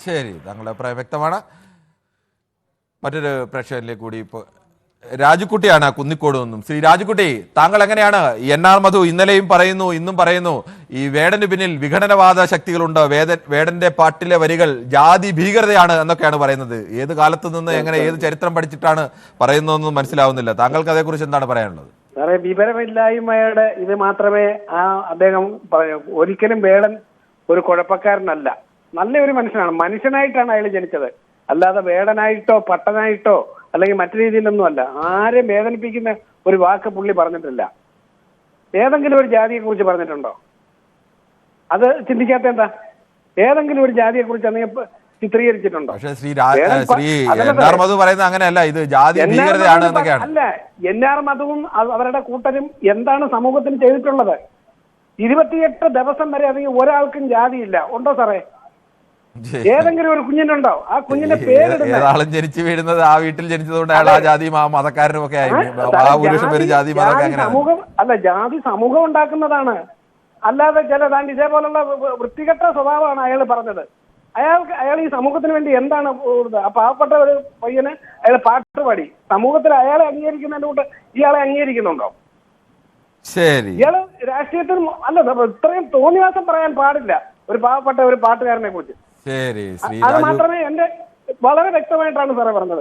ശരി, താങ്കളുടെ അഭിപ്രായം വ്യക്തമാണ്. മറ്റൊരു പ്രേക്ഷകരിലേക്ക് കൂടി ഇപ്പോൾ രാജുക്കുട്ടിയാണ് കുന്നിക്കോട് നിന്നും. ശ്രീ രാജുക്കുട്ടി, താങ്കൾ എങ്ങനെയാണ് NR മധു ഇന്നലെയും പറയുന്നു ഇന്നും പറയുന്നു ഈ വേടന് പിന്നിൽ വിഘടനവാദ ശക്തികളുണ്ട്, വേടന്റെ പാട്ടിലെ വരികൾ ജാതി ഭീകരതയാണ് എന്നൊക്കെയാണ് പറയുന്നത്. ഏത് കാലത്ത് നിന്ന് എങ്ങനെ ഏത് ചരിത്രം പഠിച്ചിട്ടാണ് പറയുന്നതെന്നും മനസ്സിലാവുന്നില്ല. താങ്കൾക്ക് അതേക്കുറിച്ച് എന്താണ് പറയാനുള്ളത്? സാറേ, വിവരമില്ലായ്മയുടെ ഇത് മാത്രമേ അദ്ദേഹം പറയൂ. ഒരിക്കലും വേടൻ ഒരു കുഴപ്പക്കാരനല്ല, നല്ലൊരു മനുഷ്യനാണ്. മനുഷ്യനായിട്ടാണ് അയാൾ ജനിച്ചത്, അല്ലാതെ വേടനായിട്ടോ പട്ടനായിട്ടോ അല്ലെങ്കിൽ മറ്റു രീതിയിലൊന്നും അല്ല. ആരെയും വേദനിപ്പിക്കുന്ന ഒരു വാക്ക് പുള്ളി പറഞ്ഞിട്ടില്ല. ഏതെങ്കിലും ഒരു ജാതിയെ കുറിച്ച് പറഞ്ഞിട്ടുണ്ടോ? അത് ചിന്തിക്കാത്ത എന്താ? ഏതെങ്കിലും ഒരു ജാതിയെ കുറിച്ച് നിങ്ങൾ ചിത്രീകരിച്ചിട്ടുണ്ടോ? പക്ഷേ ശ്രീ NR മധു പറയുന്നത് അങ്ങനെയല്ല, ഇത് ജാതി ഭീകരതയാണ് എന്നൊക്കെയാണ്. അല്ല, NR മധുവും അവരുടെ കൂട്ടരും എന്താണ് സമൂഹത്തിന് ചെയ്തിട്ടുള്ളത്? 28 ദിവസം വരെ അല്ലെങ്കിൽ ഒരാൾക്കും ജാതിയില്ല. ഉണ്ടോ സാറേ? ഏതെങ്കിലും ഒരു കുഞ്ഞിനുണ്ടോ? ആ കുഞ്ഞിന്റെ പേരിടുന്നത് ഏതാളും ജനിച്ചു വീഴുന്നത് ആ വീട്ടിൽ ജനിച്ചതുകൊണ്ട് അയാൾ ആ ജാതിയും ആ മതക്കാരനും ഒക്കെ സമൂഹം അല്ല, ജാതി സമൂഹം ഉണ്ടാക്കുന്നതാണ്. അല്ലാതെ ചില ഇതേപോലുള്ള വൃത്തികെട്ട സ്വഭാവമാണ് അയാൾ പറഞ്ഞത്. അയാൾ ഈ സമൂഹത്തിന് വേണ്ടി എന്താണ് ആ പാവപ്പെട്ട ഒരു പയ്യന് അയാൾ പാട്ട് പാടി സമൂഹത്തിൽ അയാളെ അംഗീകരിക്കുന്നതിന്റെ കൂട്ട് ഇയാളെ അംഗീകരിക്കുന്നുണ്ടോ? ശരി, ഇയാള് രാഷ്ട്രീയത്തിൽ അല്ല, ഇത്രയും തോന്നിവാസം പറയാൻ പാടില്ല ഒരു പാവപ്പെട്ട ഒരു പാട്ടുകാരനെ കുറിച്ച്. ശരി, അത് മാത്രമേ എന്റെ വളരെ വ്യക്തമായിട്ടാണ് സാറേ പറഞ്ഞത്.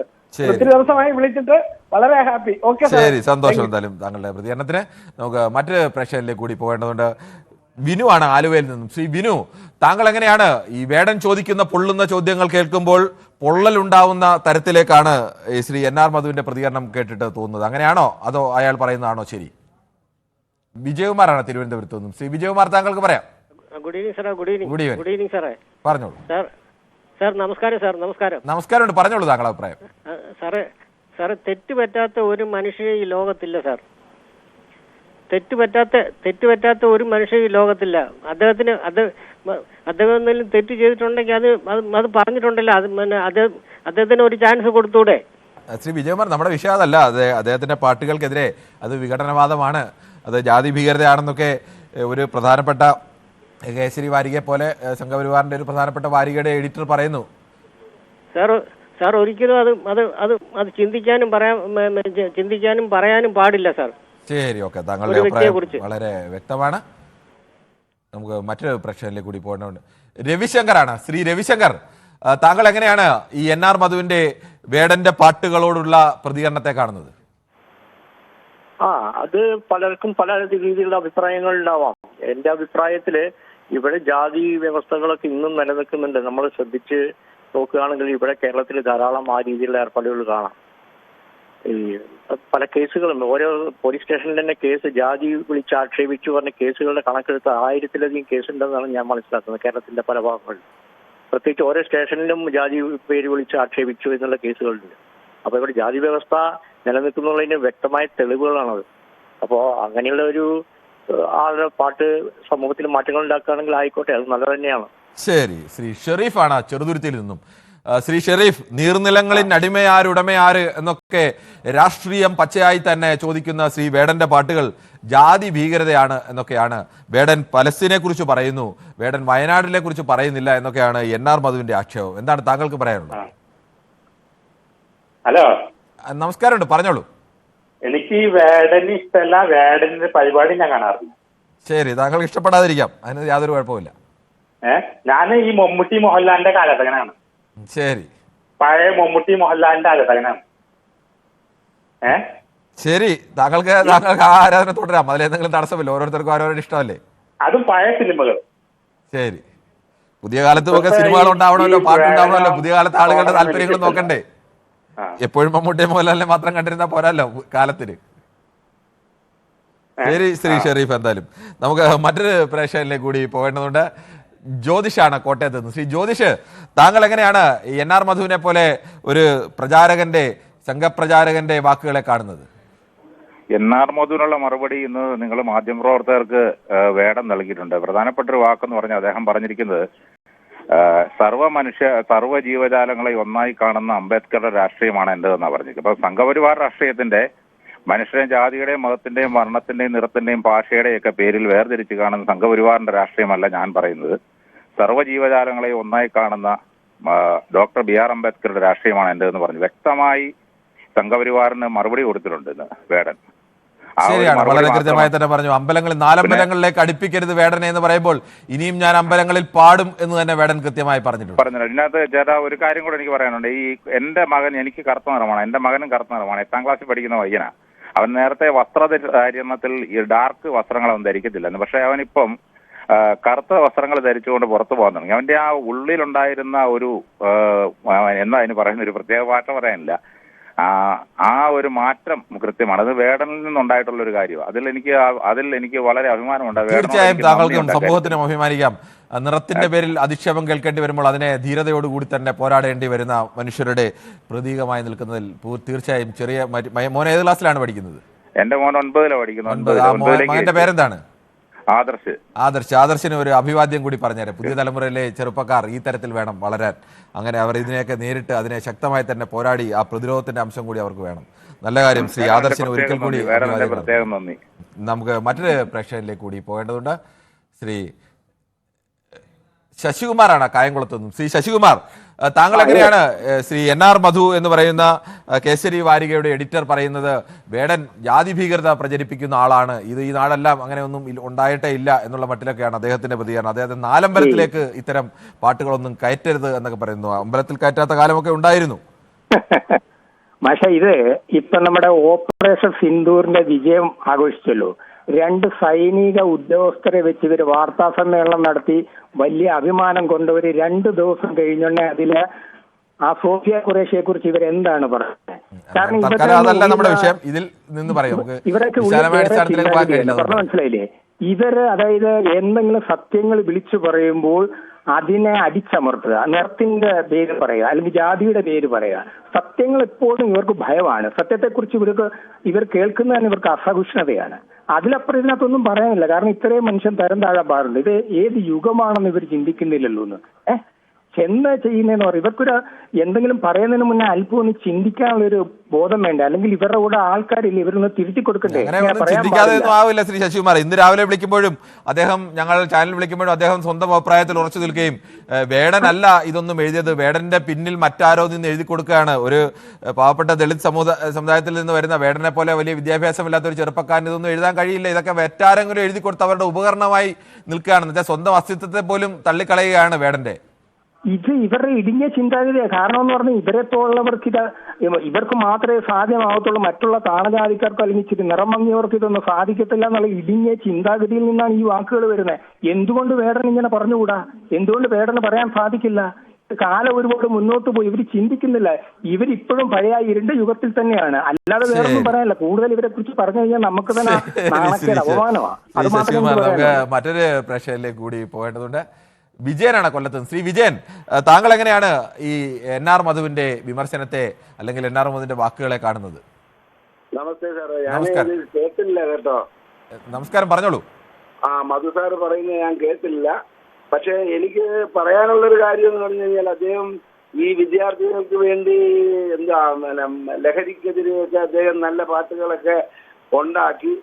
ഒത്തിരി ദിവസമായി വിളിച്ചിട്ട് വളരെ ഹാപ്പി. ഓക്കെ, ശരി, സന്തോഷം എന്തായാലും താങ്കളുടെ പ്രതികരണത്തിന്. നമുക്ക് മറ്റൊരു പ്രശ്നത്തിലേക്ക് കൂടി പോകേണ്ടതുണ്ട്. വിനു ആണ് ആലുവയിൽ നിന്നും. ശ്രീ വിനു, താങ്കൾ എങ്ങനെയാണ് ഈ വേടൻ ചോദിക്കുന്ന പൊള്ളുന്ന ചോദ്യങ്ങൾ കേൾക്കുമ്പോൾ പൊള്ളലുണ്ടാവുന്ന തരത്തിലേക്കാണ് ശ്രീ NR മധുവിന്റെ പ്രതികരണം കേട്ടിട്ട് തോന്നുന്നത്? അങ്ങനെയാണോ അതോ അയാൾ പറയുന്നതാണോ ശരി? വിജയകുമാറാണ് തിരുവനന്തപുരത്ത് നിന്നും. ശ്രീ വിജയകുമാർ, താങ്കൾക്ക് പറയാം. ഗുഡ് ഈവനിങ് സാറേ. ഗുഡ് ഈവനിങ് സാറേ. പറഞ്ഞോളൂ സാർ. നമസ്കാരം സാർ. നമസ്കാരം. പറഞ്ഞോളൂ താങ്കളുടെ അഭിപ്രായം. സാറേ, തെറ്റുപറ്റാത്ത ഒരു മനുഷ്യൻ ഈ ലോകത്തില്ല സാർ. തെറ്റുപറ്റാത്ത ഒരു മനുഷ്യൻ ഈ ലോകത്തില്ല. അദ്ദേഹം എന്തെങ്കിലും തെറ്റ് ചെയ്തിട്ടുണ്ടെങ്കിൽ അത് പറഞ്ഞിട്ടുണ്ടല്ലോ, അദ്ദേഹത്തിന് ഒരു ചാൻസ് കൊടുത്തൂടെ? ശ്രീ വിജയകുമാർ, നമ്മുടെ വിഷയം അതല്ല. അദ്ദേഹത്തിന്റെ പാട്ടുകൾക്കെതിരെ അത് വിഘടനവാദമാണ്, അത് ജാതി ഭീകരതയാണെന്നൊക്കെ ഒരു പ്രധാനപ്പെട്ട കേസരി വാരികയെ പോലെ സംഘപരിവാറിന്റെ ഒരു പ്രധാനപ്പെട്ട വാരികയുടെ എഡിറ്റർ പറയുന്നു. സാർ ഒരിക്കലും അത് ചിന്തിക്കാനും പറയാനും പാടില്ല സാർ. ശരി, ഓക്കെ, താങ്കളുടെ അഭിപ്രായം വളരെ വ്യക്തമാണ്. നമുക്ക് മറ്റൊരു പ്രശ്നത്തിലേക്ക് കൂടി പോകേണ്ടതുണ്ട്. രവിശങ്കറാണ്. ശ്രീ രവിശങ്കർ, താങ്കൾ എങ്ങനെയാണ് ഈ NR മധുവിന്റെ വേടന്റെ പാട്ടുകളോടുള്ള പ്രതികരണത്തെ കാണുന്നത്? അത് പലർക്കും പല രീതിയിലുള്ള അഭിപ്രായങ്ങൾ ഉണ്ടാവാം. എന്റെ അഭിപ്രായത്തില് ഇവിടെ ജാതി വ്യവസ്ഥകളൊക്കെ ഇന്നും നിലനിൽക്കുന്നുണ്ട്. നമ്മൾ ശ്രദ്ധിച്ച് നോക്കുകയാണെങ്കിൽ ഇവിടെ കേരളത്തിൽ ധാരാളം ആ രീതിയിലുള്ള ഏർപ്പാടുകൾ കാണാം. ഈ പല കേസുകളും ഓരോ പോലീസ് സ്റ്റേഷനിൽ തന്നെ കേസ് ജാതി വിളിച്ച് ആക്ഷേപിച്ചു പറഞ്ഞ കേസുകളുടെ കണക്കെടുത്ത് 1000-ലധികം കേസുണ്ടെന്നാണ് ഞാൻ മനസ്സിലാക്കുന്നത് കേരളത്തിന്റെ പല ഭാഗങ്ങളിലും. പ്രത്യേകിച്ച് ഓരോ സ്റ്റേഷനിലും ജാതി പേര് വിളിച്ച് ആക്ഷേപിച്ചു എന്നുള്ള കേസുകളുണ്ട്. അപ്പൊ ഇവിടെ ജാതി വ്യവസ്ഥ നിലനിൽക്കുന്നുള്ളതിന് വ്യക്തമായ തെളിവുകളാണത്. അപ്പോ അങ്ങനെയുള്ള ഒരു ആളുടെ പാട്ട് സമൂഹത്തിൽ മാറ്റങ്ങൾ ഉണ്ടാക്കുകയാണെങ്കിൽ ആയിക്കോട്ടെ, അത് നല്ലത് തന്നെയാണ്. ശരി, ശ്രീ ഷെറീഫാണ് ചെറുതുരുത്തിയിൽ നിന്നും. ശ്രീ ഷെറീഫ്, നീർനിലങ്ങളിൽ അടിമയാരുടമയാര് എന്നൊക്കെ രാഷ്ട്രീയം പച്ചയായി തന്നെ ചോദിക്കുന്ന ശ്രീ വേടന്റെ പാട്ടുകൾ ജാതി ഭീകരതയാണ് എന്നൊക്കെയാണ്. വേടൻ പലസ്തീനെ കുറിച്ച് പറയുന്നു, വേടൻ വയനാടിനെ കുറിച്ച് പറയുന്നില്ല എന്നൊക്കെയാണ് NR മധുവിന്റെ ആക്ഷേപം. എന്താണ് താങ്കൾക്ക് പറയാനുള്ളത്? ഹലോ, നമസ്കാരമുണ്ട്, പറഞ്ഞോളൂ. എനിക്ക് വേടന് ഇഷ്ടമല്ല, വേടന്റെ പരിപാടി ഞാൻ കാണാറില്ല. ശരി, താങ്കൾക്ക് ഇഷ്ടപ്പെടാതിരിക്കാം, അതിന് യാതൊരു കുഴപ്പമില്ല. ഞാൻ ഈ മമ്മൂട്ടി മോഹൻലാലിന്റെ ആരാധകനാണ്. ശരി, പഴയ മമ്മൂട്ടി മോഹൻലാലിന്റെ ആരാധകനാണ്. ശരി, താങ്കൾക്ക് ആ ആരാധന തുടരാം, അതിലെന്തെങ്കിലും തടസ്സമില്ല. ഓരോരുത്തർക്കും ഓരോരുടെ ഇഷ്ടമല്ലേ? അതും പഴയ സിനിമകൾ. ശരി, പുതിയ കാലത്തും ഒക്കെ സിനിമകൾ ഉണ്ടാവണമല്ലോ, പാട്ടുണ്ടാവണമല്ലോ. പുതിയ കാലത്ത് ആളുകളുടെ താല്പര്യങ്ങൾ നോക്കണ്ടേ? എപ്പോഴും മമ്മൂട്ടിയെ മോഹൻലാലിനെ മാത്രം കണ്ടിരുന്ന പോരല്ലോ കാലത്തിന്. ശരി ശ്രീ ഷെറീഫ്, എന്തായാലും നമുക്ക് മറ്റൊരു പ്രേക്ഷകരിലേക്ക് കൂടി പോകേണ്ടതുണ്ട്. ജ്യോതിഷാണ് കോട്ടയത്ത് നിന്ന്. ശ്രീ ജ്യോതിഷ്, താങ്കൾ എങ്ങനെയാണ് NR മധുവിനെ പോലെ ഒരു പ്രചാരകന്റെ സംഘപ്രചാരകന്റെ വാക്കുകളെ കാണുന്നത്? NR മധുവിനുള്ള മറുപടി ഇന്ന് നിങ്ങൾ മാധ്യമപ്രവർത്തകർക്ക് വേടം നൽകിയിട്ടുണ്ട്. പ്രധാനപ്പെട്ട ഒരു വാക്കെന്ന് പറഞ്ഞാൽ അദ്ദേഹം പറഞ്ഞിരിക്കുന്നത് സർവ്വ ജീവജാലങ്ങളെ ഒന്നായി കാണുന്ന അംബേദ്കറുടെ രാഷ്ട്രീയമാണ് എന്റേതെന്നാണ് പറഞ്ഞിരിക്കുന്നത്. അപ്പൊ സംഘപരിവാർ രാഷ്ട്രീയത്തിന്റെ മനുഷ്യരെ ജാതിയുടെയും മതത്തിന്റെയും വർണ്ണത്തിന്റെയും നിറത്തിന്റെയും ഭാഷയുടെയും ഒക്കെ പേരിൽ വേർതിരിച്ച് കാണുന്ന സംഘപരിവാറിന്റെ രാഷ്ട്രീയമല്ല ഞാൻ പറയുന്നത്. സർവ്വജീവജാലങ്ങളെയും ഒന്നായി കാണുന്ന ഡോക്ടർ ബി ആർ അംബേദ്കറുടെ രാഷ്ട്രീയമാണ് എന്റേതെന്ന് പറഞ്ഞു വ്യക്തമായി സംഘപരിവാറിന് മറുപടി കൊടുത്തിട്ടുണ്ട് ഇന്ന് വേടൻ. ശരിയാണ്, വളരെ കൃത്യമായി തന്നെ പറഞ്ഞു. അമ്പലങ്ങളിൽ 4 അമ്പലങ്ങളിലേക്ക് അടുപ്പിക്കരുത് വേടനെ എന്ന് പറയുമ്പോൾ ഇനിയും ഞാൻ അമ്പലങ്ങളിൽ പാടും എന്ന് തന്നെ വേടൻ കൃത്യമായി പറഞ്ഞിട്ടുണ്ട്. ഇതിനകത്ത് ചേട്ടാ ഒരു കാര്യം കൂടെ എനിക്ക് പറയാനുണ്ട്. ഈ എന്റെ മകൻ, എനിക്ക് കറുത്ത നിറമാണ്, എന്റെ മകനും കറുത്ത നിറമാണ്, 8ാം ക്ലാസ്സിൽ പഠിക്കുന്ന പയ്യനാ. അവൻ നേരത്തെ വസ്ത്രധാരണത്തിൽ ഈ ഡാർക്ക് വസ്ത്രങ്ങൾ അവൻ ധരിക്കത്തില്ലെന്ന്, പക്ഷെ അവനിപ്പം കറുത്ത വസ്ത്രങ്ങൾ ധരിച്ചുകൊണ്ട് പുറത്തു പോകാൻ തുടങ്ങി. അവന്റെ ആ ഉള്ളിലുണ്ടായിരുന്ന ഒരു എന്താ അതിന് പറയുന്ന ഒരു പ്രത്യേക ഭാഷ പറയാനില്ല, ആ ഒരു മാറ്റം കൃത്യമാണ്. അത് വേടനിൽ നിന്നുണ്ടായിട്ടുള്ള ഒരു കാര്യമാണ്. അതിൽ എനിക്ക് വളരെ അഭിമാനമുണ്ട്. തീർച്ചയായും താങ്കൾക്കും സമൂഹത്തിനും അഭിമാനിക്കാം. നിറത്തിന്റെ പേരിൽ അധിക്ഷേപം കേൾക്കേണ്ടി വരുമ്പോൾ അതിനെ ധീരതയോടുകൂടി തന്നെ പോരാടേണ്ടി വരുന്ന മനുഷ്യരുടെ പ്രതീകമായി നിൽക്കുന്നതിൽ തീർച്ചയായും ചെറിയ മോൻ ഏത് ക്ലാസ്സിലാണ് പഠിക്കുന്നത്? എന്റെ മോൻ 9ലാണ് പഠിക്കുന്നത്. മകന്റെ പേരെന്താണ്? ആദർശ്. ആദർശിന് ഒരു അഭിവാദ്യം കൂടി പറഞ്ഞേരെ. പുതിയ തലമുറയിലെ ചെറുപ്പക്കാർ ഈ തരത്തിൽ വേണം വളരാൻ. അങ്ങനെ അവർ ഇതിനെയൊക്കെ നേരിട്ട് അതിനെ ശക്തമായി തന്നെ പോരാടി ആ പ്രതിരോധത്തിന്റെ അംശം കൂടി അവർക്ക് വേണം. നല്ല കാര്യം. ശ്രീ ആദർശിന് ഒരിക്കൽ കൂടി നമുക്ക് മറ്റൊരു പ്രേക്ഷകരിലേക്ക് കൂടി പോകേണ്ടതുണ്ട്. ശ്രീ ശശികുമാറാണ് കായംകുളത്ത് നിന്നും. ശ്രീ ശശികുമാർ, താങ്കൾ എങ്ങനെയാണ് ശ്രീ NR മധു എന്ന് പറയുന്ന കേസരി വാരികയുടെ എഡിറ്റർ പറയുന്നത് വേടൻ ജാതി ഭീകരത പ്രചരിപ്പിക്കുന്ന ആളാണ്, ഇത് ഈ നാടെല്ലാം അങ്ങനെ ഒന്നും ഉണ്ടായിട്ടേ ഇല്ല എന്നുള്ള മട്ടിലൊക്കെയാണ് അദ്ദേഹത്തിന്റെ പ്രതികരണം. അദ്ദേഹത്തെ 4 അമ്പലത്തിലേക്ക് ഇത്തരം പാട്ടുകളൊന്നും കയറ്റരുത് എന്നൊക്കെ പറയുന്നു. അമ്പലത്തിൽ കയറ്റാത്ത കാലമൊക്കെ ഉണ്ടായിരുന്നു. പക്ഷെ ഇത് ഇപ്പൊ നമ്മുടെ ഓപ്പറേഷൻ സിന്ദൂറിന്റെ വിജയം ആഘോഷിച്ചല്ലോ. 2 സൈനിക ഉദ്യോഗസ്ഥരെ വെച്ച് ഇവർ വാർത്താ സമ്മേളനം നടത്തി വലിയ അഭിമാനം കൊണ്ടവര് 2 ദിവസം കഴിഞ്ഞുണ്ടെ അതില് ആ സോഫിയ ഖുറേഷിയെ കുറിച്ച് ഇവരെന്താണ് പറയുന്നത്? കാരണം നമ്മുടെ വിഷയം ഇതിൽ നിന്ന് ഇവരൊക്കെ മനസ്സിലായില്ലേ? ഇവര് അതായത് എന്തെങ്കിലും സത്യങ്ങൾ വിളിച്ചു പറയുമ്പോൾ അതിനെ അടിച്ചമർത്തുക, നിറത്തിന്റെ പേര് പറയുക, അല്ലെങ്കിൽ ജാതിയുടെ പേര് പറയുക. സത്യങ്ങൾ എപ്പോഴും ഇവർക്ക് ഭയമാണ്. സത്യത്തെക്കുറിച്ച് ഇവർ കേൾക്കുന്നതിന് ഇവർക്ക് അസഹിഷ്ണുതയാണ്. അതിലപ്പുറം ഇതിനകത്തൊന്നും പറയാനില്ല. കാരണം ഇത്രയും മനുഷ്യൻ തരം താഴാൻ പാടുണ്ട്. ഇത് ഏത് യുഗമാണെന്ന് ഇവർ ചിന്തിക്കുന്നില്ലല്ലോ എന്ന്. ചെന്ന് ചെയ്യുന്നതെന്ന് പറയും. ഇവർക്കൊരു എന്തെങ്കിലും പറയുന്നതിന് മുന്നേ അല്പം ഒന്ന് ചിന്തിക്കാനുള്ളൊരു ബോധം വേണ്ട. അല്ലെങ്കിൽ ഇവരുടെ കൂടെ ആൾക്കാരില്ല, ഇവരൊന്ന് തിരുത്തി കൊടുക്കണ്ടേ? ചിന്തിക്കാതെയൊന്നും ആവില്ല. ശ്രീ ശശികുമാർ, ഇന്ന് രാവിലെ വിളിക്കുമ്പോഴും ഞങ്ങൾ ചാനൽ വിളിക്കുമ്പോഴും അദ്ദേഹം സ്വന്തം അഭിപ്രായത്തിൽ ഉറച്ചു നിൽക്കുകയും വേടനല്ല ഇതൊന്നും എഴുതിയത്, വേടന്റെ പിന്നിൽ മറ്റാരോ നിന്ന് എഴുതി കൊടുക്കുകയാണ്, ഒരു പാവപ്പെട്ട ദളിത് സമുദായത്തിൽ നിന്ന് വരുന്ന വേടനെ പോലെ വലിയ വിദ്യാഭ്യാസമില്ലാത്ത ഒരു ചെറുപ്പക്കാരന് ഇതൊന്നും എഴുതാൻ കഴിയില്ല, ഇതൊക്കെ മറ്റാരെങ്കിലും എഴുതി കൊടുത്ത് അവരുടെ ഉപകരണമായി നിൽക്കുകയാണെന്ന് വെച്ചാൽ സ്വന്തം അസ്തിത്വത്തെ പോലും തള്ളിക്കളയുകയാണ് വേടന്റെ. ഇത് ഇവരുടെ ഇടുങ്ങിയ ചിന്താഗതിയാണ്. കാരണം എന്ന് പറഞ്ഞാൽ ഇവരെ പോലുള്ളവർക്ക് ഇവർക്ക് മാത്രമേ സാധ്യമാകത്തുള്ളൂ, മറ്റുള്ള താണജാതിക്കാർക്കോ അല്ലെങ്കിൽ ഇച്ചിരി നിറം മങ്ങിയവർക്ക് ഇതൊന്നും സാധിക്കത്തില്ല എന്നുള്ള ഇടുങ്ങിയ ചിന്താഗതിയിൽ നിന്നാണ് ഈ വാക്കുകൾ വരുന്നത്. എന്തുകൊണ്ട് വേടൻ ഇങ്ങനെ പറഞ്ഞുകൂടാ? എന്തുകൊണ്ട് വേടന് പറയാൻ സാധിക്കില്ല? കാലം ഒരുപാട് മുന്നോട്ട് പോയി. ഇവർ ചിന്തിക്കുന്നില്ല. ഇവരിപ്പോഴും പഴയ ഇരുണ്ട യുഗത്തിൽ തന്നെയാണ്, അല്ലാതെ വേറൊന്നും പറയാനില്ല. കൂടുതൽ ഇവരെ കുറിച്ച് പറഞ്ഞു കഴിഞ്ഞാൽ നമുക്ക് തന്നെ നാണക്കേട്, അപമാനമാണ്. അത് മാത്രമേ. മറ്റൊരു പ്രശ്നത്തിലേക്ക് കൂടി പോകേണ്ടതുണ്ട്. വിജയനാണ് കൊല്ലത്ത്. ശ്രീ വിജയൻ, താങ്കൾ എങ്ങനെയാണ് ഈ NR മധുവിന്റെ വിമർശനത്തെ അല്ലെങ്കിൽ NR മധുവിന്റെ വാക്കുകളെ കാണുന്നത്? നമസ്തേ സാറേ, ഞാൻ കേട്ടില്ല കേട്ടോ. നമസ്കാരം, പറഞ്ഞോളൂ. മധു സാറ് പറയുന്നത് ഞാൻ കേട്ടില്ല. പക്ഷെ എനിക്ക് പറയാനുള്ളൊരു കാര്യം എന്ന് പറഞ്ഞു കഴിഞ്ഞാൽ അദ്ദേഹം ഈ വിദ്യാർത്ഥികൾക്ക് വേണ്ടി ലഹരിക്കെതിരെയൊക്കെ അദ്ദേഹം നല്ല പാട്ടുകളൊക്കെ ഉണ്ടാക്കി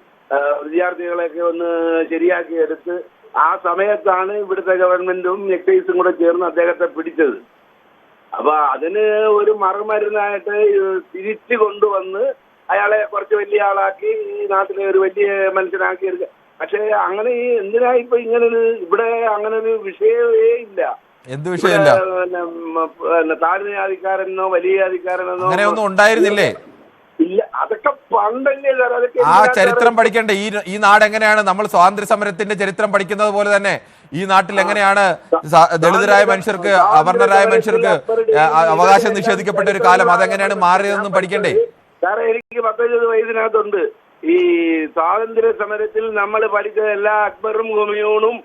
വിദ്യാർത്ഥികളെയൊക്കെ ഒന്ന് ശരിയാക്കി എടുത്ത് ആ സമയത്താണ് ഇവിടുത്തെ ഗവൺമെന്റും എക്സൈസും കൂടെ ചേർന്ന് അദ്ദേഹത്തെ പിടിച്ചത്. അപ്പൊ അതിന് ഒരു മറുമരുന്നായിട്ട് തിരിച്ചു കൊണ്ടുവന്ന് അയാളെ കുറച്ച് വലിയ ആളാക്കി ഈ നാട്ടിലെ ഒരു വലിയ മനുഷ്യനാക്കി എടുക്കുക. പക്ഷെ അങ്ങനെ എന്തിനാ ഇപ്പൊ ഇങ്ങനൊരു ഇവിടെ അങ്ങനൊരു വിഷയമേ ഇല്ല. എന്ത് വിഷയമില്ല? താഴ്ന്ന ജാതിക്കാരനോ വലിയ ജാതിക്കാരനെന്നോ അങ്ങനെയൊന്നും ഉണ്ടായിരുന്നില്ലേ? ഇല്ല, അതൊക്കെ പണ്ടല്ലേ സാർ. അതൊക്കെ ആ ചരിത്രം പഠിക്കണ്ടേ? ഈ നാട് എങ്ങനെയാണ് നമ്മൾ സ്വാതന്ത്ര്യ സമരത്തിന്റെ ചരിത്രം പഠിക്കുന്നത് പോലെ തന്നെ ഈ നാട്ടിൽ എങ്ങനെയാണ് ദളിതരായ മനുഷ്യർക്ക്, അവർണരായ മനുഷ്യർക്ക് അവകാശം നിഷേധിക്കപ്പെട്ട ഒരു കാലം, അതെങ്ങനെയാണ് മാറിയതെന്നും പഠിക്കണ്ടേ? സാറേ, എനിക്ക് 19 വയസ്സിനകത്തുണ്ട്. ഈ സ്വാതന്ത്ര്യ സമരത്തിൽ നമ്മൾ പഠിച്ച എല്ലാ അക്ബറും ഹുമയൂണും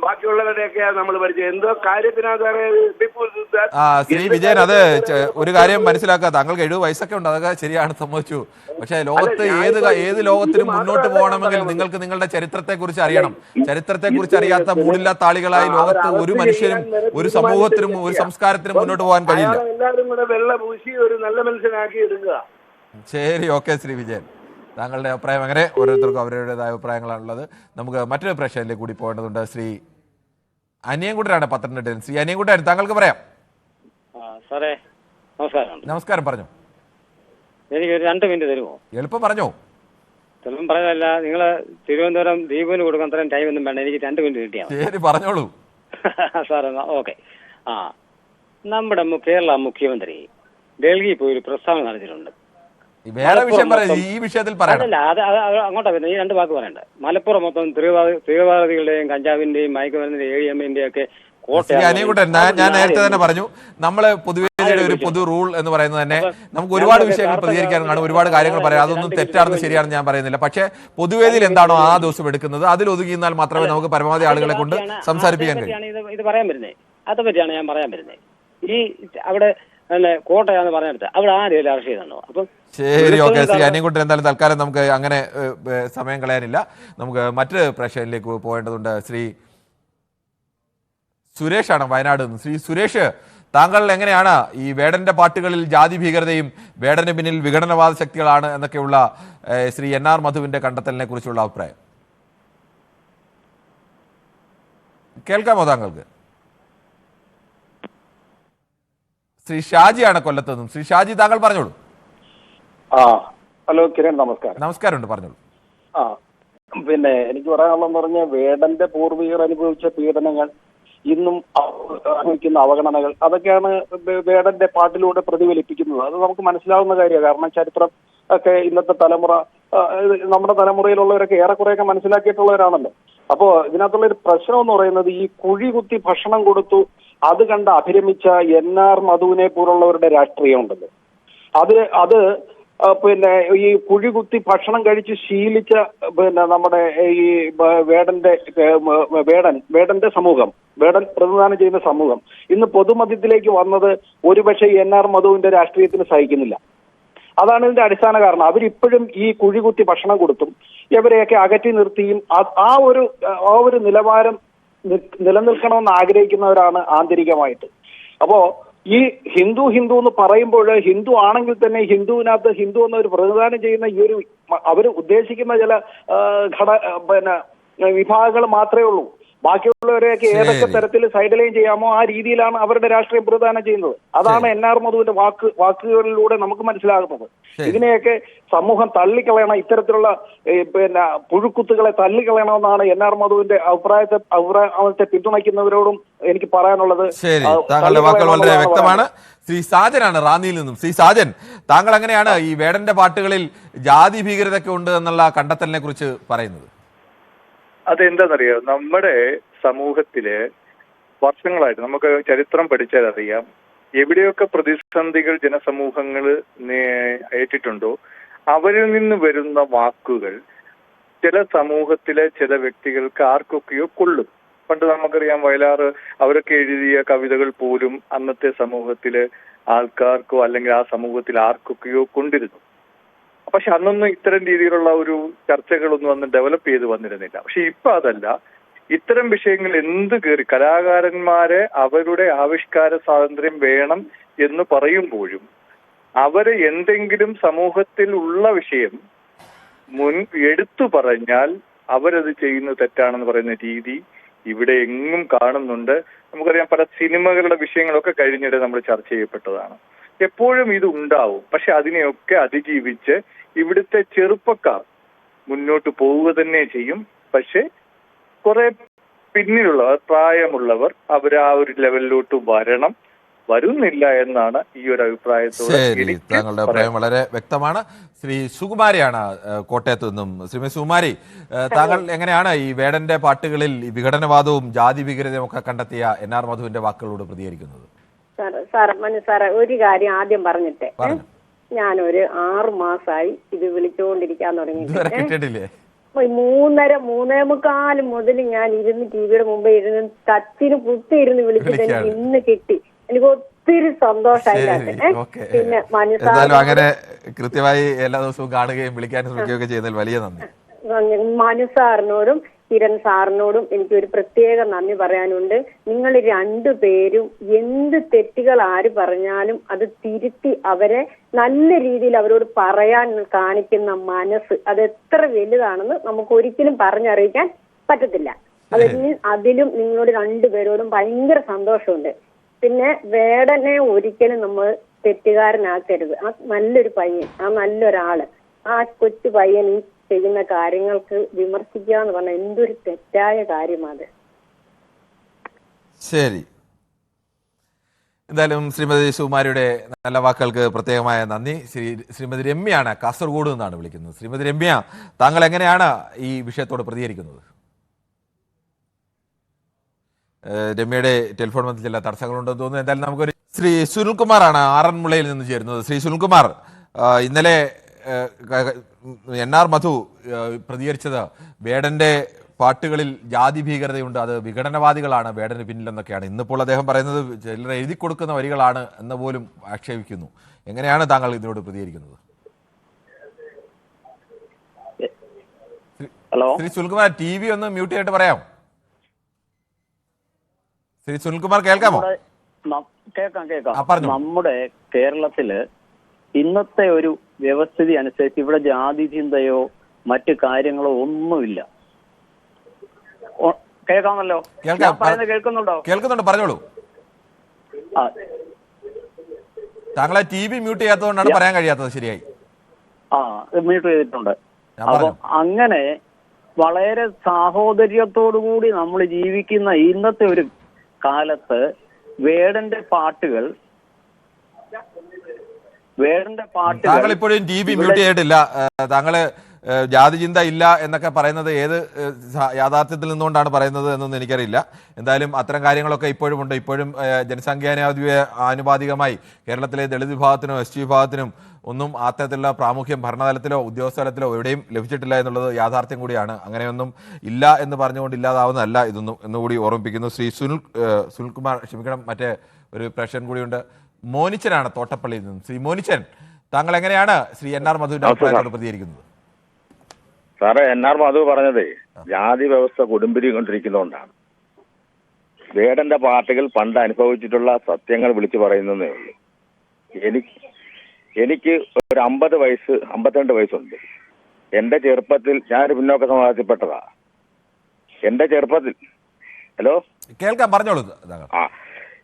ബാക്കിയുള്ളവരെയൊക്കെ നമ്മൾ പഠിച്ചത്. എന്തോ കാര്യത്തിനാ സാറേ ടിപ്പു സുൽത്താൻ. ശ്രീ വിജയൻ, അത് ഒരു കാര്യം മനസ്സിലാക്കുക. താങ്കൾക്ക് 70 വയസ്സൊക്കെ ഉണ്ട്, അതൊക്കെ ശരിയാണ്, സമ്മതിച്ചു. പക്ഷെ ലോകത്ത് ഏത് ലോകത്തിനും മുന്നോട്ട് പോകണമെങ്കിൽ നിങ്ങൾക്ക് നിങ്ങളുടെ ചരിത്രത്തെ കുറിച്ച് അറിയണം. ചരിത്രത്തെ കുറിച്ച് അറിയാത്ത മൂടില്ലാത്ത ആളുകളായി ലോകത്ത് ഒരു മനുഷ്യനും ഒരു സമൂഹത്തിനും ഒരു സംസ്കാരത്തിനും മുന്നോട്ട് പോകാൻ കഴിയില്ല. എല്ലാവരും കൂടെ വെള്ള പൂശി ഒരു നല്ല മനുഷ്യനാക്കി എടുക്കുക. ശരി, ഓക്കെ ശ്രീ വിജയൻ, താങ്കളുടെ അഭിപ്രായം അങ്ങനെ. ഓരോരുത്തർക്കും അവരുടേതായ അഭിപ്രായങ്ങളാണുള്ളത്. നമുക്ക് മറ്റൊരു പ്രശ്നത്തിലേക്ക് കൂടി പോകേണ്ടതുണ്ട്. ശ്രീ അനിയൻകുട്ടനാണ് പത്തനംതിട്ടയിൽ. ശ്രീ അനിയൻകുട്ടൻ, താങ്കൾക്ക് പറയാം. സാറേ നമസ്കാരം. നമസ്കാരം, പറഞ്ഞു. എനിക്ക് ഒരു 2 മിനിറ്റ് തരുമോ? എളുപ്പം പറഞ്ഞോ. ചിലപ്പം പറയുന്നതല്ല, നിങ്ങൾ തിരുവനന്തപുരം ദീപുവിന് കൊടുക്കാൻ അത്രയും ടൈം ഒന്നും വേണ്ട, എനിക്ക് 2 മിനിറ്റ് കിട്ടിയാൽ ശരി, പറഞ്ഞോളൂ സാർ. ഓക്കെ. നമ്മുടെ കേരള മുഖ്യമന്ത്രി ഡൽഹി പോയി ഒരു പ്രസ്താവന നടത്തിയിട്ടുണ്ട്. വേറെ വിഷയം ഈ വിഷയത്തിൽ അതല്ല, അത് അങ്ങോട്ടാ വരുന്നത്. ഈ 2 വാക്ക് പറയണ്ട. മലപ്പുറം മൊത്തം തീവ്രവാദികളുടെയും കഞ്ചാവിന്റെയും മയക്കുമരുന്നിന്റെയും ADM-ന്റെയും ഒക്കെ അനിയൻകുട്ടൻ, ഞാൻ നേരത്തെ തന്നെ പറഞ്ഞു, നമ്മള് പൊതുവേദിയുടെ ഒരു പൊതു റൂൾ എന്ന് പറയുന്നത് തന്നെ നമുക്ക് ഒരുപാട് വിഷയങ്ങൾ പ്രതികരിക്കാൻ കാണും, ഒരുപാട് കാര്യങ്ങൾ പറയാം. അതൊന്നും തെറ്റാണെന്ന് ശരിയാണെന്ന് ഞാൻ പറയുന്നില്ല. പക്ഷേ പൊതുവേദിയിൽ എന്താണോ ആ ദിവസം എടുക്കുന്നത് അതിൽ ഒതുങ്ങിയാൽ മാത്രമേ നമുക്ക് പരമാവധി ആളുകളെ കൊണ്ട് സംസാരിപ്പിക്കാൻ കഴിയൂ. ഇത് പറയാൻ വരുന്നത് അതേ പറ്റിയാണ് ഞാൻ പറയാൻ വരുന്നത്. ഈ അവിടെ കോട്ടയാന്ന് പറഞ്ഞെടുത്ത് അവിടെ ആരും അറസ്റ്റ് ചെയ്തോ. അപ്പം ശരി, ഓക്കെ. ശ്രീ അനിയൻകുട്ടൻ, എന്തായാലും തൽക്കാലം നമുക്ക് അങ്ങനെ സമയം കളയാനില്ല. നമുക്ക് മറ്റൊരു പ്രശ്നത്തിലേക്ക് പോകേണ്ടതുണ്ട്. ശ്രീ സുരേഷാണ് വയനാട് നിന്ന്. ശ്രീ സുരേഷ്, താങ്കൾ എങ്ങനെയാണ് ഈ വേടന്റെ പാട്ടുകളിൽ ജാതി ഭീകരതയും വേടന് പിന്നിൽ വിഘടനവാദ ശക്തികളാണ് എന്നൊക്കെയുള്ള ശ്രീ NR മധുവിന്റെ കണ്ടെത്തലിനെ കുറിച്ചുള്ള അഭിപ്രായം കേൾക്കാമോ താങ്കൾക്ക്? ശ്രീ ഷാജിയാണ് കൊല്ലത്ത് നിന്നും. ശ്രീ ഷാജി, താങ്കൾ പറഞ്ഞോളൂ. ഹലോ കിരൺ, നമസ്കാരം. നമസ്കാരമുണ്ട്, പറഞ്ഞോളൂ. പിന്നെ എനിക്ക് പറയാനുള്ളതെന്ന് പറഞ്ഞാൽ വേടന്റെ പൂർവികർ അനുഭവിച്ച പീഡനങ്ങൾ, ഇന്നും അനുഭവിക്കുന്ന അവഗണനകൾ, അതൊക്കെയാണ് വേടന്റെ പാട്ടിലൂടെ പ്രതിഫലിപ്പിക്കുന്നത്. അത് നമുക്ക് മനസ്സിലാവുന്ന കാര്യമാണ്. കാരണം ചരിത്രം ഒക്കെ ഇന്നത്തെ തലമുറ, നമ്മുടെ തലമുറയിലുള്ളവരൊക്കെ ഏറെക്കുറെയൊക്കെ മനസ്സിലാക്കിയിട്ടുള്ളവരാണല്ലോ. അപ്പോ ഇതിനകത്തുള്ള ഒരു പ്രശ്നം എന്ന് പറയുന്നത്, ഈ കുഴി കുത്തി ഭക്ഷണം കൊടുത്തു അത് കണ്ട് അഭിരമിച്ച NR മധുവിനെ പോലുള്ളവരുടെ രാഷ്ട്രീയം ഉണ്ടല്ലോ. അത് പിന്നെ ഈ കുഴി കുത്തി ഭക്ഷണം കഴിച്ച് ശീലിച്ച നമ്മുടെ ഈ വേടന്റെ സമൂഹം, വേടൻ പ്രതിനിധാനം ചെയ്യുന്ന സമൂഹം ഇന്ന് പൊതുമധ്യത്തിലേക്ക് വന്നത് ഒരുപക്ഷെ NR മധുവിന്റെ രാഷ്ട്രീയത്തിന് സഹിക്കുന്നില്ല. അതാണ് ഇതിന്റെ അടിസ്ഥാന കാരണം. അവരിപ്പോഴും ഈ കുഴി കുത്തി ഭക്ഷണം കൊടുത്തും ഇവരെയൊക്കെ അകറ്റി നിർത്തിയും ആ ഒരു നിലവാരം നിലനിൽക്കണമെന്ന് ആഗ്രഹിക്കുന്നവരാണ് ആന്തരികമായിട്ട്. അപ്പോ ഈ ഹിന്ദു എന്ന് പറയുമ്പോൾ, ഹിന്ദു ആണെങ്കിൽ തന്നെ ഹിന്ദുവിനകത്ത് ഹിന്ദു എന്നൊരു പ്രതിനിധാനം ചെയ്യുന്ന ഈ ഒരു അവർ ഉദ്ദേശിക്കുന്ന ചില വിഭാഗങ്ങൾ മാത്രമേ ഉള്ളൂ. ബാക്കിയുള്ളവരെയൊക്കെ ഏതൊക്കെ തരത്തിൽ സൈഡ് ലൈൻ ചെയ്യാമോ ആ രീതിയിലാണ് അവരുടെ രാഷ്ട്രീയം പ്രതിദാനം ചെയ്യുന്നത്. അതാണ് NR മധുവിന്റെ വാക്കുകളിലൂടെ നമുക്ക് മനസ്സിലാകുന്നത്. ഇതിനെയൊക്കെ സമൂഹം തള്ളിക്കളയണം, ഇത്തരത്തിലുള്ള പുഴുക്കുത്തുകളെ തള്ളിക്കളയണമെന്നാണ് NR മധുവിന്റെ അഭിപ്രായത്തെ പിന്തുണയ്ക്കുന്നവരോടും എനിക്ക് പറയാനുള്ളത്. താങ്കളുടെ വാക്കുകൾ വളരെ വ്യക്തമാണ്. ശ്രീ സാജനാണ് റാന്നിയിൽ നിന്നും. ശ്രീ സാജൻ, താങ്കൾ എങ്ങനെയാണ് ഈ വേടന്റെ പാട്ടുകളിൽ ജാതി ഭീകരതയൊക്കെ ഉണ്ട് എന്നുള്ള കണ്ടെത്തലിനെ കുറിച്ച് പറയുന്നത്? അതെന്താണെന്നറിയോ, നമ്മുടെ സമൂഹത്തില് വർഷങ്ങളായിട്ട് നമുക്ക് ചരിത്രം പഠിച്ചാൽ അറിയാം, എവിടെയൊക്കെ പ്രതിസന്ധികൾ ജനസമൂഹങ്ങൾ ഏറ്റിട്ടുണ്ടോ അവരിൽ നിന്ന് വരുന്ന വാക്കുകൾ ചില സമൂഹത്തിലെ ചില വ്യക്തികൾക്ക് ആർക്കൊക്കെയോ കൊള്ളും. പണ്ട് നമുക്കറിയാം, വയലാർ അവരൊക്കെ എഴുതിയ കവിതകൾ പോലും അന്നത്തെ സമൂഹത്തിലെ ആൾക്കാർക്കോ അല്ലെങ്കിൽ ആ സമൂഹത്തിൽ ആർക്കൊക്കെയോ കൊണ്ടിരുന്നു. പക്ഷെ അന്നൊന്നും ഇത്തരം രീതിയിലുള്ള ഒരു ചർച്ചകളൊന്നും അന്ന് ഡെവലപ്പ് ചെയ്ത് വന്നിരുന്നില്ല. പക്ഷെ ഇപ്പൊ അതല്ല. ഇത്തരം വിഷയങ്ങൾ എന്ത് കയറി കലാകാരന്മാരെ അവരുടെ ആവിഷ്കാര സ്വാതന്ത്ര്യം വേണം എന്ന് പറയുമ്പോഴും അവരെ എന്തെങ്കിലും സമൂഹത്തിൽ ഉള്ള വിഷയം എടുത്തു പറഞ്ഞാൽ അവരത് ചെയ്യുന്നത് തെറ്റാണെന്ന് പറയുന്ന രീതി ഇവിടെ എങ്ങും കാണുന്നുണ്ട്. നമുക്കറിയാം, പല സിനിമകളുടെ വിഷയങ്ങളൊക്കെ കഴിഞ്ഞിടെ നമ്മൾ ചർച്ച ചെയ്യപ്പെട്ടതാണ്. എപ്പോഴും ഇത് ഉണ്ടാവും. പക്ഷെ അതിനെയൊക്കെ അതിജീവിച്ച് ഇവിടുത്തെ ചെറുപ്പക്കാർ മുന്നോട്ട് പോവുക തന്നെ ചെയ്യും. പക്ഷെ കുറെ പിന്നിലുള്ളവർ, പ്രായമുള്ളവർ, അവർ ആ ഒരു ലെവലിലോട്ട് വരുന്നില്ല എന്നാണ് ഈ ഒരു അഭിപ്രായത്തോടെ. താങ്കളുടെ അഭിപ്രായം വളരെ വ്യക്തമാണ്. ശ്രീ സുകുമാരിയാണ് കോട്ടയത്ത് നിന്നും. ശ്രീമതി സുകുമാരി, താങ്കൾ എങ്ങനെയാണ് ഈ വേടന്റെ പാട്ടുകളിൽ വിഘടനവാദവും ജാതി ഭീകരതയും ഒക്കെ കണ്ടെത്തിയ NR മധുവിന്റെ വാക്കുകളോട് പ്രതികരിക്കുന്നത്? സാറേ, ഒരു കാര്യം ആദ്യം പറഞ്ഞിട്ട്, ഞാനൊരു 6 മാസമായി ഇത് വിളിച്ചുകൊണ്ടിരിക്കാൻ തുടങ്ങി. 3:45 മുതൽ ഞാൻ ഇരുന്ന് ടിവിയുടെ മുമ്പ് ഇരുന്ന് ടച്ചിന് കുത്തിയിരുന്ന് വിളിച്ചിട്ട് എനിക്ക് ഇന്ന് കിട്ടി. എനിക്ക് ഒത്തിരി സന്തോഷമായി. പിന്നെ അങ്ങനെ കൃത്യമായി എല്ലാ ദിവസവും കാണുകയും വിളിക്കാനും ശ്രമിക്കുകയൊക്കെ ചെയ്യുന്നതിൽ വലിയ നന്ദി. മനുസാറിനോടും കിരൺ സാറിനോടും എനിക്ക് ഒരു പ്രത്യേക നന്ദി പറയാനുണ്ട്. നിങ്ങൾ രണ്ടുപേരും എന്ത് തെറ്റുകൾ ആര് പറഞ്ഞാലും അത് തിരുത്തി അവരെ നല്ല രീതിയിൽ അവരോട് പറയാൻ കാണിക്കുന്ന മനസ്സ് അത് എത്ര വലുതാണെന്ന് നമുക്ക് ഒരിക്കലും പറഞ്ഞറിയിക്കാൻ പറ്റത്തില്ല. അതിലും നിങ്ങളോട് രണ്ടുപേരോടും ഭയങ്കര സന്തോഷമുണ്ട്. പിന്നെ വേടനെ ഒരിക്കലും നമ്മൾ തെറ്റുകാരനാക്കരുത്. ആ നല്ലൊരു പയ്യൻ, ആ നല്ലൊരാള്, ആ കൊച്ചു പയ്യൻ ഈ ചെയ്യുന്ന കാര്യങ്ങൾക്ക് വിമർശിക്കുക എന്ന് പറഞ്ഞാൽ എന്തൊരു തെറ്റായ കാര്യമാണ്. ശരി, എന്തായാലും ശ്രീമതി സുകുമാരിയുടെ നല്ല വാക്കുകൾക്ക് പ്രത്യേകമായ നന്ദി. ശ്രീമതി രമ്യയാണ്, കാസർഗോഡ് നിന്നാണ് വിളിക്കുന്നത്. ശ്രീമതി രമ്യ, താങ്കൾ എങ്ങനെയാണ് ഈ വിഷയത്തോട് പ്രതികരിക്കുന്നത്? രമ്യയുടെ ടെലിഫോൺ ബന്ധത്തിൽ ചില തടസ്സങ്ങളുണ്ടെന്ന് തോന്നുന്നു. എന്തായാലും നമുക്കൊരു ശ്രീ സുനിൽകുമാറാണ് ആറന്മുളയിൽ നിന്ന് ചേരുന്നത്. ശ്രീ സുനിൽകുമാർ, ഇന്നലെ NR മധു പ്രതികരിച്ചത് വേടന്റെ പാട്ടുകളിൽ ജാതി ഭീകരതയുണ്ട്, അത് വിഘടനവാദികളാണ് വേടന് പിന്നിലെന്നൊക്കെയാണ്. ഇന്നിപ്പോൾ അദ്ദേഹം പറയുന്നത് ചിലർ എഴുതി കൊടുക്കുന്ന വരികളാണ് എന്ന് പോലും ആക്ഷേപിക്കുന്നു. എങ്ങനെയാണ് താങ്കൾ ഇതിനോട് പ്രതികരിക്കുന്നത്? ശ്രീ സുനിൽകുമാർ, TV ഒന്ന് മ്യൂട്ട് ചെയ്തിട്ട് പറയാം. ശ്രീ സുനിൽകുമാർ, കേൾക്കാമോ? കേൾക്കാം. നമ്മുടെ കേരളത്തില് ഇന്നത്തെ ഒരു വ്യവസ്ഥിതി അനുസരിച്ച് ഇവിടെ ജാതി ചിന്തയോ മറ്റു കാര്യങ്ങളോ ഒന്നുമില്ല. കേൾക്കാമല്ലോ? കേൾക്കുന്നുണ്ടോ? കേൾക്കുന്നുണ്ട്, പറഞ്ഞോളൂ. താങ്കളെ TV മ്യൂട്ട് ചെയ്യാത്തതുകൊണ്ടാണ് പറയാൻ കഴിയാത്തത്. ശരിയായി, മ്യൂട്ട് ചെയ്തിട്ടുണ്ട്. അപ്പൊ അങ്ങനെ വളരെ സാഹോദര്യത്തോടുകൂടി നമ്മൾ ജീവിക്കുന്ന ഇന്നത്തെ ഒരു കാലത്ത് വേടന്റെ പാട്ടുകൾ താങ്കൾ ഇപ്പോഴും TV മ്യൂട്ട് ചെയ്തിട്ടില്ല. താങ്കള് ജാതി ചിന്ത ഇല്ല എന്നൊക്കെ പറയുന്നത് ഏത് യാഥാർത്ഥ്യത്തിൽ നിന്നുകൊണ്ടാണ് പറയുന്നത് എന്നൊന്നും എനിക്കറിയില്ല. എന്തായാലും അത്തരം കാര്യങ്ങളൊക്കെ ഇപ്പോഴും ഉണ്ട്. ഇപ്പോഴും ആനുപാതികമായി കേരളത്തിലെ ദളിത് വിഭാഗത്തിനും ST വിഭാഗത്തിനും ഒന്നും അത്തരത്തിലുള്ള പ്രാമുഖ്യം ഭരണതലത്തിലോ ഉദ്യോഗസ്ഥ തലത്തിലോ എവിടെയും ലഭിച്ചിട്ടില്ല എന്നുള്ളത് യാഥാർത്ഥ്യം കൂടിയാണ്. അങ്ങനെയൊന്നും ഇല്ല എന്ന് പറഞ്ഞുകൊണ്ട് ഇല്ലാതാവുന്നതല്ല ഇതൊന്നും എന്നുകൂടി ഓർമ്മിപ്പിക്കുന്നു. ശ്രീ സുനിൽകുമാർ, ക്ഷമിക്കണം, മറ്റേ ഒരു പ്രേക്ഷകൻ കൂടിയുണ്ട്, മോനിച്ചനാണ് തോട്ടപ്പള്ളിയിൽ നിന്നും. ശ്രീ മോനിച്ചൻ, താങ്കൾ എങ്ങനെയാണ് ശ്രീ NR മധുവിന്റെ അഭിപ്രായത്തോട് പ്രതികരിക്കുന്നത്? സാറേ, NR മധു പറഞ്ഞതേ ജാതി വ്യവസ്ഥ കൊടുമ്പിരി കൊണ്ടിരിക്കുന്നതുകൊണ്ടാണ്. വേടന്റെ പാർട്ടികൾ പണ്ട് അനുഭവിച്ചിട്ടുള്ള സത്യങ്ങൾ വിളിച്ചു പറയുന്നതേ ഉള്ളൂ. എനിക്ക് ഒരു 52 വയസ്സുണ്ട്. എന്റെ ചെറുപ്പത്തിൽ ഞാനൊരു പിന്നോക്ക സമാജത്തിൽപ്പെട്ടതാ. എന്റെ ചെറുപ്പത്തിൽ കേൾക്കാം, പറഞ്ഞോളൂ.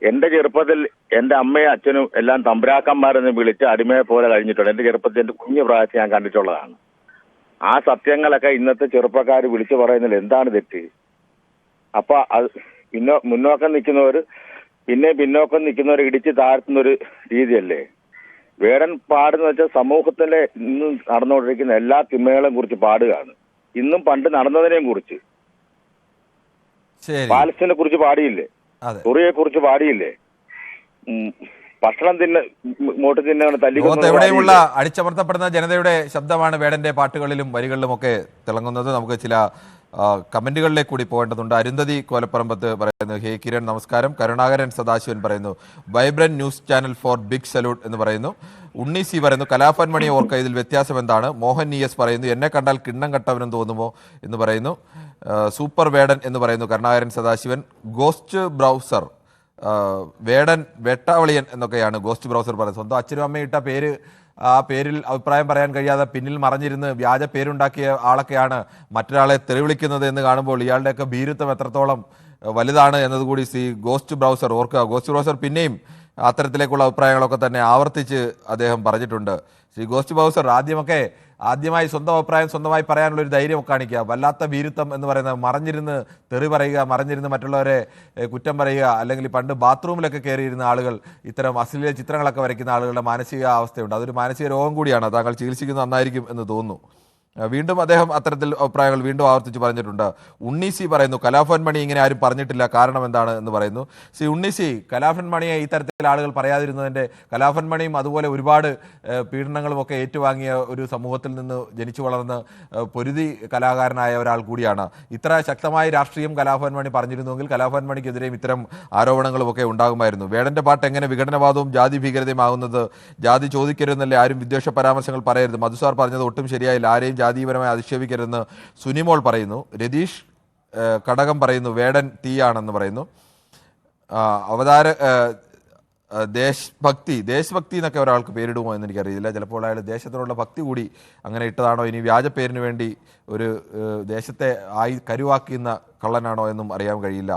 എന്റെ ചെറുപ്പത്തിൽ എന്റെ അമ്മയും അച്ഛനും എല്ലാം തമ്പുരാക്കന്മാരെന്ന് വിളിച്ച് അടിമയെ പോലെ കഴിഞ്ഞിട്ടുണ്ട്. എന്റെ ചെറുപ്പത്തിൽ എന്റെ കുഞ്ഞു പ്രായത്തിൽ ഞാൻ കണ്ടിട്ടുള്ളതാണ്. ആ സത്യങ്ങളൊക്കെ ഇന്നത്തെ ചെറുപ്പക്കാർ വിളിച്ചു പറയുന്നതിൽ എന്താണ് തെറ്റ്? അപ്പൊ അത് മുന്നോക്കം നിൽക്കുന്നവർ പിന്നോക്കം നിൽക്കുന്നവരെ ഇടിച്ച് താഴ്ത്തുന്നൊരു രീതിയല്ലേ വേടൻ പാടുന്ന വെച്ചാൽ? സമൂഹത്തിലെ ഇന്നും നടന്നുകൊണ്ടിരിക്കുന്ന എല്ലാ തിന്മകളെയും കുറിച്ച് പാടുകയാണ്. ഇന്നും പണ്ട് നടന്നതിനെയും കുറിച്ച്, പാലസ്തീനെ കുറിച്ച് പാടിയില്ലേ, കൊറിയയെ കുറിച്ച് പാടിയില്ലേ, ഭക്ഷണം ഇങ്ങോട്ട് എവിടെയുമുള്ള അടിച്ചമർത്തപ്പെടുന്ന ജനതയുടെ ശബ്ദമാണ് വേടന്റെ പാട്ടുകളിലും വരികളിലും ഒക്കെ തിളങ്ങുന്നത്. നമുക്ക് ചില കമന്റുകളിലേക്ക് കൂടി പോകേണ്ടതുണ്ട്. അരുന്ധതി കോലപ്പറമ്പത്ത് പറയുന്നു, ഹേ കിരൺ നമസ്കാരം. കരുണാകരൻ സദാശിവൻ പറയുന്നു, vibrant news channel for big salute എന്ന് പറയുന്നു. ഉണ്ണി സി പറയുന്നു, കലാഭവൻ മണി ഓർക്ക, ഇതിൽ വ്യത്യാസം എന്താണ്? മോഹൻ ES പറയുന്നു, എന്നെ കണ്ടാൽ കിണ്ണം കട്ടവനും തോന്നുമോ എന്ന് പറയുന്നു. സൂപ്പർ വേടൻ എന്ന് പറയുന്നു കരുണാകരൻ സദാശിവൻ. ഗോസ്റ്റ് ബ്രൗസർ, വേടൻ വെട്ടാവളിയൻ എന്നൊക്കെയാണ് ഗോസ്റ്റ് ബ്രൗസർ പറയുന്നത്. സ്വന്തം അച്ഛനും അമ്മയും ഇട്ട പേര്, ആ പേരിൽ അഭിപ്രായം പറയാൻ കഴിയാതെ പിന്നിൽ മറഞ്ഞിരുന്ന് വ്യാജ പേരുണ്ടാക്കിയ ആളൊക്കെയാണ് മറ്റൊരാളെ തെറിവിളിക്കുന്നത് എന്ന് കാണുമ്പോൾ ഇയാളുടെയൊക്കെ ഭീരുത്വം എത്രത്തോളം വലുതാണ് എന്നതുകൂടി ഗോസ്റ്റ് ബ്രൗസർ ഓർക്കുക. ഗോസ്റ്റ് ബ്രൗസർ പിന്നെയും അത്തരത്തിലേക്കുള്ള അഭിപ്രായങ്ങളൊക്കെ തന്നെ ആവർത്തിച്ച് അദ്ദേഹം പറഞ്ഞിട്ടുണ്ട്. ഗോസ്റ്റ് ബ്രൗസർ ആദ്യമായി സ്വന്തം അഭിപ്രായം സ്വന്തമായി പറയാനുള്ള ഒരു ധൈര്യം കാണിക്കുക. വല്ലാത്ത ഭീരുത്വം എന്ന് പറയുന്നത് മറഞ്ഞിരുന്ന് തെറി പറയുക, മറഞ്ഞിരുന്ന് മറ്റുള്ളവരെ കുറ്റം പറയുക, അല്ലെങ്കിൽ പണ്ട് ബാത്റൂമിലൊക്കെ കയറിയിരുന്ന ആളുകൾ ഇത്തരം അശ്ലീല ചിത്രങ്ങളൊക്കെ വരയ്ക്കുന്ന ആളുകളുടെ മാനസിക അവസ്ഥയുണ്ട്. അതൊരു മാനസിക രോഗം കൂടിയാണ്. താങ്കൾ ചികിത്സിക്കുന്നത് നന്നായിരിക്കും എന്ന് തോന്നുന്നു. വീണ്ടും അദ്ദേഹം അത്തരത്തിൽ അഭിപ്രായങ്ങൾ വീണ്ടും ആവർത്തിച്ച് പറഞ്ഞിട്ടുണ്ട്. ഉണ്ണി സി പറയുന്നു, കലാഭവൻ മണി ഇങ്ങനെ ആരും പറഞ്ഞിട്ടില്ല, കാരണം എന്താണ് എന്ന് പറയുന്നു. ഉണ്ണി സി, കലാഭവൻ മണിയെ ഈ തരത്തിൽ ആളുകൾ പറയാതിരുന്നതിൻ്റെ, കലാഭവൻ മണിയും അതുപോലെ ഒരുപാട് പീഡനങ്ങളും ഒക്കെ ഏറ്റുവാങ്ങിയ ഒരു സമൂഹത്തിൽ നിന്ന് ജനിച്ചു വളർന്ന് പൊരുതി കലാകാരനായ ഒരാൾ കൂടിയാണ്. ഇത്ര ശക്തമായ രാഷ്ട്രീയം കലാഭവൻ മണി പറഞ്ഞിരുന്നുവെങ്കിൽ കലാഭവൻ മണിക്കെതിരെയും ഇത്തരം ആരോപണങ്ങളും ഒക്കെ ഉണ്ടാകുമായിരുന്നു. വേടന്റെ പാട്ട് എങ്ങനെ വിഘടനവാദവും ജാതി ഭീകരതയും ആകുന്നത്? ജാതി ചോദിക്കരുതെന്നല്ലേ, ആരും വിദ്വേഷ പരാമർശങ്ങൾ പറയരുത്. മധുസാർ പറഞ്ഞത് ഒട്ടും ശരിയായില്ല, ആരെയും ജാതീയപരമായി അധിക്ഷേപിക്കരുതെന്ന് സുനിമോൾ പറയുന്നു. രതീഷ് ഘടകം പറയുന്നു വേടൻ തീയാണെന്ന് പറയുന്നു. അവതാര ദേശഭക്തി എന്നൊക്കെ ഒരാൾക്ക് പേരിടുമോ എന്ന് എനിക്കറിയില്ല. ചിലപ്പോൾ അയാൾ ദേശത്തിനുള്ള ഭക്തി കൂടി അങ്ങനെ ഇട്ടതാണോ, ഇനി വ്യാജ പേരിന് വേണ്ടി ഒരു ദേശത്തെ കരുവാക്കുന്ന കള്ളനാണോ എന്നും അറിയാൻ കഴിയില്ല.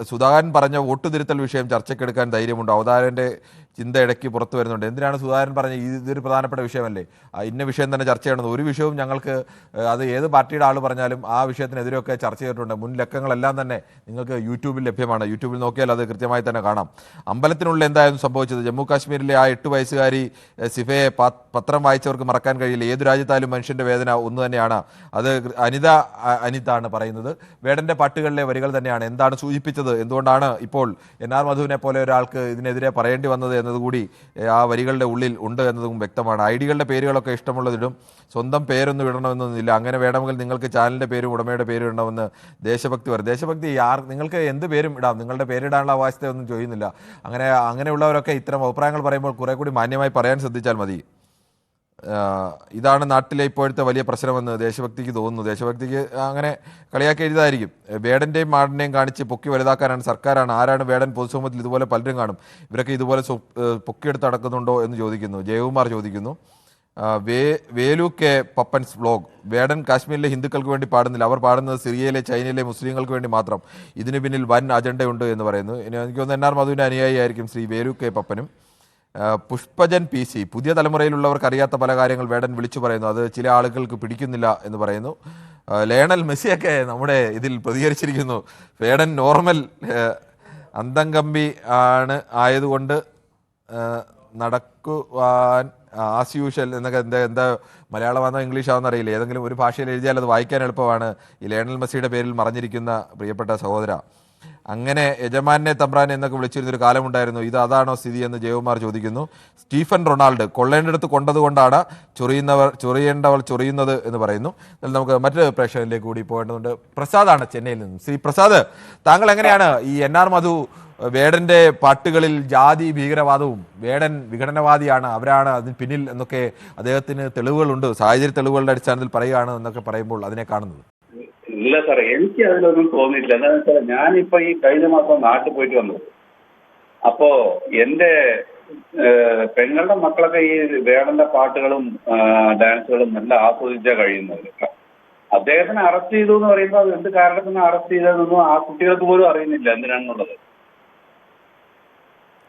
സുധാകരൻ പറഞ്ഞ വോട്ട് തിരുത്തൽ വിഷയം ചർച്ചയ്ക്കെടുക്കാൻ ധൈര്യമുണ്ടോ? അവതാരൻ്റെ ചിന്ത ഇടയ്ക്ക് പുറത്തു വരുന്നുണ്ട്. എന്തിനാണ് സുധാകരൻ പറഞ്ഞ ഇതൊരു പ്രധാനപ്പെട്ട വിഷയമല്ലേ, ഇന്ന വിഷയം തന്നെ ചർച്ച ചെയ്യണമെന്ന്? ഒരു വിഷയവും ഞങ്ങൾക്ക് അത് ഏത് പാർട്ടിയുടെ ആൾ പറഞ്ഞാലും ആ വിഷയത്തിനെതിരെയൊക്കെ ചർച്ച ചെയ്തിട്ടുണ്ട്. മുൻ ലക്കങ്ങളെല്ലാം തന്നെ നിങ്ങൾക്ക് യൂട്യൂബിൽ ലഭ്യമാണ്. യൂട്യൂബിൽ നോക്കിയാൽ അത് കൃത്യമായി തന്നെ കാണാം. അമ്പലത്തിനുള്ളിൽ എന്തായിരുന്നു സംഭവിച്ചത്? ജമ്മു കാശ്മീരിലെ ആ 8 വയസ്സുകാരി സിഫയെ പത്രം വായിച്ചവർക്ക് മറക്കാൻ കഴിയില്ല. ഏതു രാജ്യത്തായാലും മനുഷ്യൻ്റെ വേദന ഒന്ന് തന്നെയാണ്. അത് അനിതാണ് പറയുന്നത്. വേടൻ്റെ പാട്ടുകളിലെ വരികൾ തന്നെയാണ്. എന്താണ് സൂചിപ്പിച്ചത്, എന്തുകൊണ്ടാണ് ഇപ്പോൾ NR മധുവിനെ പോലെ ഒരാൾക്ക് ഇതിനെതിരെ പറയേണ്ടി വന്നത് എന്നതുകൂടി ആ വരികളുടെ ഉള്ളിൽ ഉണ്ട് എന്നതും വ്യക്തമാണ്. ഐഡികളുടെ പേരുകളൊക്കെ ഇഷ്ടമുള്ളതിടും, സ്വന്തം പേരൊന്നും ഇടണമെന്നൊന്നുമില്ല. അങ്ങനെ വേണമെങ്കിൽ നിങ്ങൾക്ക് ചാനലിൻ്റെ പേരും ഉടമയുടെ പേരും ഇടണമെന്ന് ദേശഭക്തി പറയും. ദേശഭക്തി നിങ്ങൾക്ക് എന്ത് പേരും ഇടാം, നിങ്ങളുടെ പേരിടാനുള്ള അവസ്ഥയൊന്നും ചെയ്യുന്നില്ല. അങ്ങനെയുള്ളവരൊക്കെ ഇത്തരം അഭിപ്രായങ്ങൾ പറയുമ്പോൾ കുറെ കൂടി മാന്യമായി പറയാൻ ശ്രദ്ധിച്ചാൽ മതി. ഇതാണ് നാട്ടിലെ ഇപ്പോഴത്തെ വലിയ പ്രശ്നമെന്ന് ദേശഭക്തിക്ക് തോന്നുന്നു. ദേശഭക്തിക്ക് അങ്ങനെ കളിയാക്കി എഴുതായിരിക്കും. വേടൻ്റെയും മാടൻ്റെയും കാണിച്ച് പൊക്കി വലുതാക്കാനാണ് സർക്കാരാണ്. ആരാണ് വേടൻ? പൊതുസമൂഹത്തിൽ ഇതുപോലെ പലരും കാണും. ഇവരൊക്കെ ഇതുപോലെ പൊക്കിയെടുത്ത് നടക്കുന്നുണ്ടോ എന്ന് ചോദിക്കുന്നു. ജയകുമാർ ചോദിക്കുന്നു. വേലു കെ പപ്പൻസ് വ്ലോഗ്: വേടൻ കാശ്മീരിലെ ഹിന്ദുക്കൾക്ക് വേണ്ടി പാടുന്നില്ല, അവർ പാടുന്നത് സിറിയയിലെ ചൈനയിലെ മുസ്ലിങ്ങൾക്ക് വേണ്ടി മാത്രം. ഇതിന് പിന്നിൽ വൻ അജണ്ടയുണ്ട് എന്ന് പറയുന്നു. എനിക്ക് തോന്നുന്നു NR മധുവിൻ്റെ അനുയായി ആയിരിക്കും ശ്രീ വേലു കെ പപ്പനും. പുഷ്പജൻ PC: പുതിയ തലമുറയിലുള്ളവർക്ക് അറിയാത്ത പല കാര്യങ്ങൾ വേടൻ വിളിച്ചു പറയുന്നു, അത് ചില ആളുകൾക്ക് പിടിക്കുന്നില്ല എന്ന് പറയുന്നു. ലയണൽ മെസ്സിയൊക്കെ നമ്മുടെ ഇതിൽ പ്രതികരിച്ചിരിക്കുന്നു. വേടൻ നോർമൽ അന്തംകമ്പി ആയതുകൊണ്ട് നടക്കുവാൻ ആസ് യൂഷ്വൽ എന്നൊക്കെ എന്താ മലയാളമാണോ ഇംഗ്ലീഷാണെന്ന് അറിയില്ല. ഏതെങ്കിലും ഒരു ഭാഷയിൽ എഴുതിയാൽ അത് വായിക്കാൻ എളുപ്പമാണ്. ഈ ലയണൽ മെസ്സിയുടെ പേരിൽ മറഞ്ഞിരിക്കുന്ന പ്രിയപ്പെട്ട സഹോദര. അങ്ങനെ യജമാനെ തമ്പ്രാൻ എന്നൊക്കെ വിളിച്ചിരുന്നൊരു കാലമുണ്ടായിരുന്നു. അതാണോ സ്ഥിതി എന്ന് ജയകുമാർ ചോദിക്കുന്നു. സ്റ്റീഫൻ റൊണാൾഡ്: കൊള്ളേണ്ടടുത്ത് കൊണ്ടതുകൊണ്ടാണ് ചൊറിയേണ്ടവൾ ചൊറിയുന്നത് എന്ന് പറയുന്നു. എന്നാൽ നമുക്ക് മറ്റൊരു പ്രേക്ഷകരിലേക്ക് കൂടി പോകേണ്ടതുണ്ട്. പ്രസാദാണ് ചെന്നൈയിൽ നിന്നും. ശ്രീ പ്രസാദ്, താങ്കൾ എങ്ങനെയാണ് ഈ NR മധു വേടന്റെ പാട്ടുകളിൽ ജാതി ഭീകരവാദവും വേടൻ വിഘടനവാദിയാണ്, അവരാണ് അതിന് പിന്നിൽ എന്നൊക്കെ അദ്ദേഹത്തിന് തെളിവുകളുണ്ട്, സാഹചര്യ തെളിവുകളുടെ അടിസ്ഥാനത്തിൽ പറയുകയാണ് എന്നൊക്കെ പറയുമ്പോൾ അതിനെ കാണുന്നത്? ഇല്ല സാറേ, എനിക്ക് അതിലൊന്നും തോന്നിയിട്ടില്ല. എന്താണെന്ന് വെച്ചാൽ ഞാനിപ്പോ ഈ കഴിഞ്ഞ മാസം നാട്ടിൽ പോയിട്ട് വന്നത്. അപ്പോ എന്റെ പെങ്ങളുടെ മക്കളൊക്കെ ഈ വേടന്റെ പാട്ടുകളും ഡാൻസുകളും എല്ലാം ആസ്വദിച്ചാ കഴിയുന്നത്. അദ്ദേഹത്തിനെ അറസ്റ്റ് ചെയ്തു എന്ന് പറയുമ്പോൾ അത് എന്ത് കാരണത്തിന് അറസ്റ്റ് ചെയ്തതെന്നൊന്നും ആ കുട്ടികൾക്ക് പോലും അറിയുന്നില്ല എന്തിനാണെന്നുള്ളത്.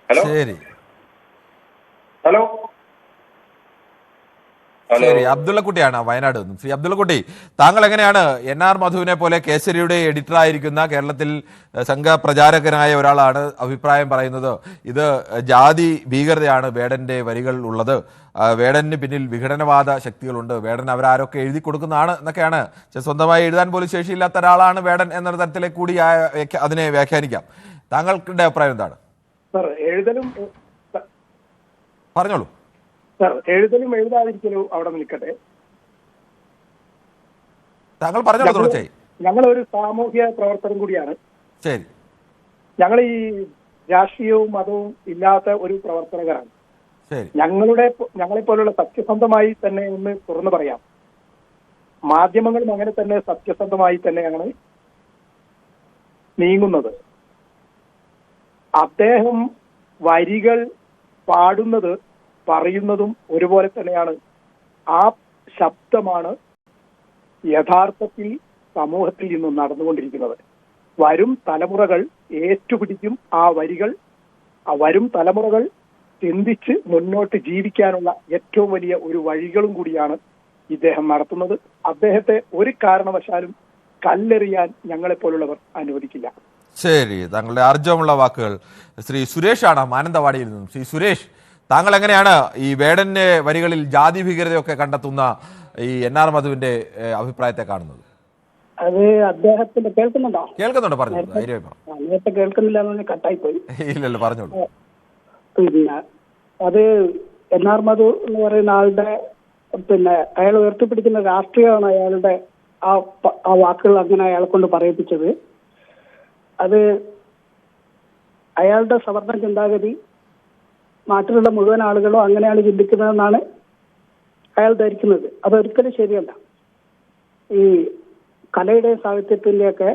ഹലോ ഹലോ ശരി, അബ്ദുള്ളക്കുട്ടിയാണ് വയനാട് നിന്നും. ശ്രീ അബ്ദുള്ളക്കുട്ടി, താങ്കൾ എങ്ങനെയാണ് NR മധുവിനെ പോലെ കേസരിയുടെ എഡിറ്ററായിരിക്കുന്ന കേരളത്തിൽ സംഘപ്രചാരകനായ ഒരാളാണ് അഭിപ്രായം പറയുന്നത്? ഇത് ജാതി ഭീകരതയാണ് വേടന്റെ വരികൾ ഉള്ളത്, വേടന് പിന്നിൽ വിഘടനവാദ ശക്തികളുണ്ട്, വേടൻ അവരാരൊക്കെ എഴുതി കൊടുക്കുന്നതാണ് എന്നൊക്കെയാണ്. സ്വന്തമായി എഴുതാൻ പോലും ശേഷിയില്ലാത്ത ഒരാളാണ് വേടൻ എന്ന തരത്തിലേക്ക് കൂടി അതിനെ വ്യാഖ്യാനിക്കാം. താങ്കളുടെ അഭിപ്രായം എന്താണ്? പറഞ്ഞോളൂ. എഴുതലും എഴുതാതിരിക്കലും അവിടെ നിൽക്കട്ടെ. താങ്കൾ പറഞ്ഞോളൂ തുടർച്ചയായി. ഞങ്ങളൊരു സാമൂഹ്യ പ്രവർത്തനം കൂടിയാണ്. ശരി, ഞങ്ങൾ ഈ രാഷ്ട്രീയവും മതവും ഇല്ലാത്ത ഒരു പ്രവർത്തകരാണ്. ഞങ്ങളെപ്പോലുള്ള സത്യസന്ധമായി തന്നെ ഒന്ന് തുറന്നു പറയാം. മാധ്യമങ്ങളും അങ്ങനെ തന്നെ സത്യസന്ധമായി തന്നെയാണ് നീങ്ങുന്നത്. അദ്ദേഹം വരികൾ പാടുന്നത് പറയുന്നതും ഒരുപോലെ തന്നെയാണ്. ആ ശബ്ദമാണ് യഥാർത്ഥത്തിൽ സമൂഹത്തിൽ നിന്നും നടന്നുകൊണ്ടിരിക്കുന്നത്. വരും തലമുറകൾ ഏറ്റുപിടിക്കും ആ വരികൾ. വരും തലമുറകൾ ചിന്തിച്ച് മുന്നോട്ട് ജീവിക്കാനുള്ള ഏറ്റവും വലിയ ഒരു വഴികളും കൂടിയാണ് ഇദ്ദേഹം നടത്തുന്നത്. അദ്ദേഹത്തെ ഒരു കാരണവശാലും കല്ലെറിയാൻ ഞങ്ങളെപ്പോലുള്ളവർ അനുവദിക്കില്ല. ശരി, താങ്കളുടെ ആർജവമുള്ള വാക്കുകൾ. ശ്രീ സുരേഷാണ് മാനന്തവാടിയിൽ നിന്നും. ശ്രീ സുരേഷ്, താങ്കൾ എങ്ങനെയാണ് ഈ വേടന്റെ വരികളിൽ ജാതി ഭീകരതയൊക്കെ കണ്ടെത്തുന്ന ഈ NR മധുവിന്റെ അഭിപ്രായത്തെ കാണുന്നത്? അത് അദ്ദേഹത്തിന്റെ കേൾക്കുന്നുണ്ടോ? കേൾക്കുന്നുണ്ട്, പറഞ്ഞു. നേരത്തെ കേൾക്കുന്നില്ല, കട്ടായി പോയി. ഇല്ലല്ലോ, പറഞ്ഞോളൂ. പിന്നെ അത് NR മധു എന്ന് പറയുന്ന ആളുടെ അയാൾ ഉയർത്തിപ്പിടിക്കുന്ന രാഷ്ട്രീയമാണ് അയാളുടെ ആ വാക്കുകൾ അങ്ങനെ അയാളെ കൊണ്ട് പറയിപ്പിച്ചത്. അത് അയാളുടെ സവർണ ചിന്താഗതി നാട്ടിലുള്ള മുഴുവൻ ആളുകളും അങ്ങനെയാണ് ചിന്തിക്കുന്നതെന്നാണ് അയാൾ ധരിക്കുന്നത്. അതൊരിക്കലും ശരിയല്ല. ഈ കലയുടെയും സാഹിത്യത്തിന്റെയൊക്കെ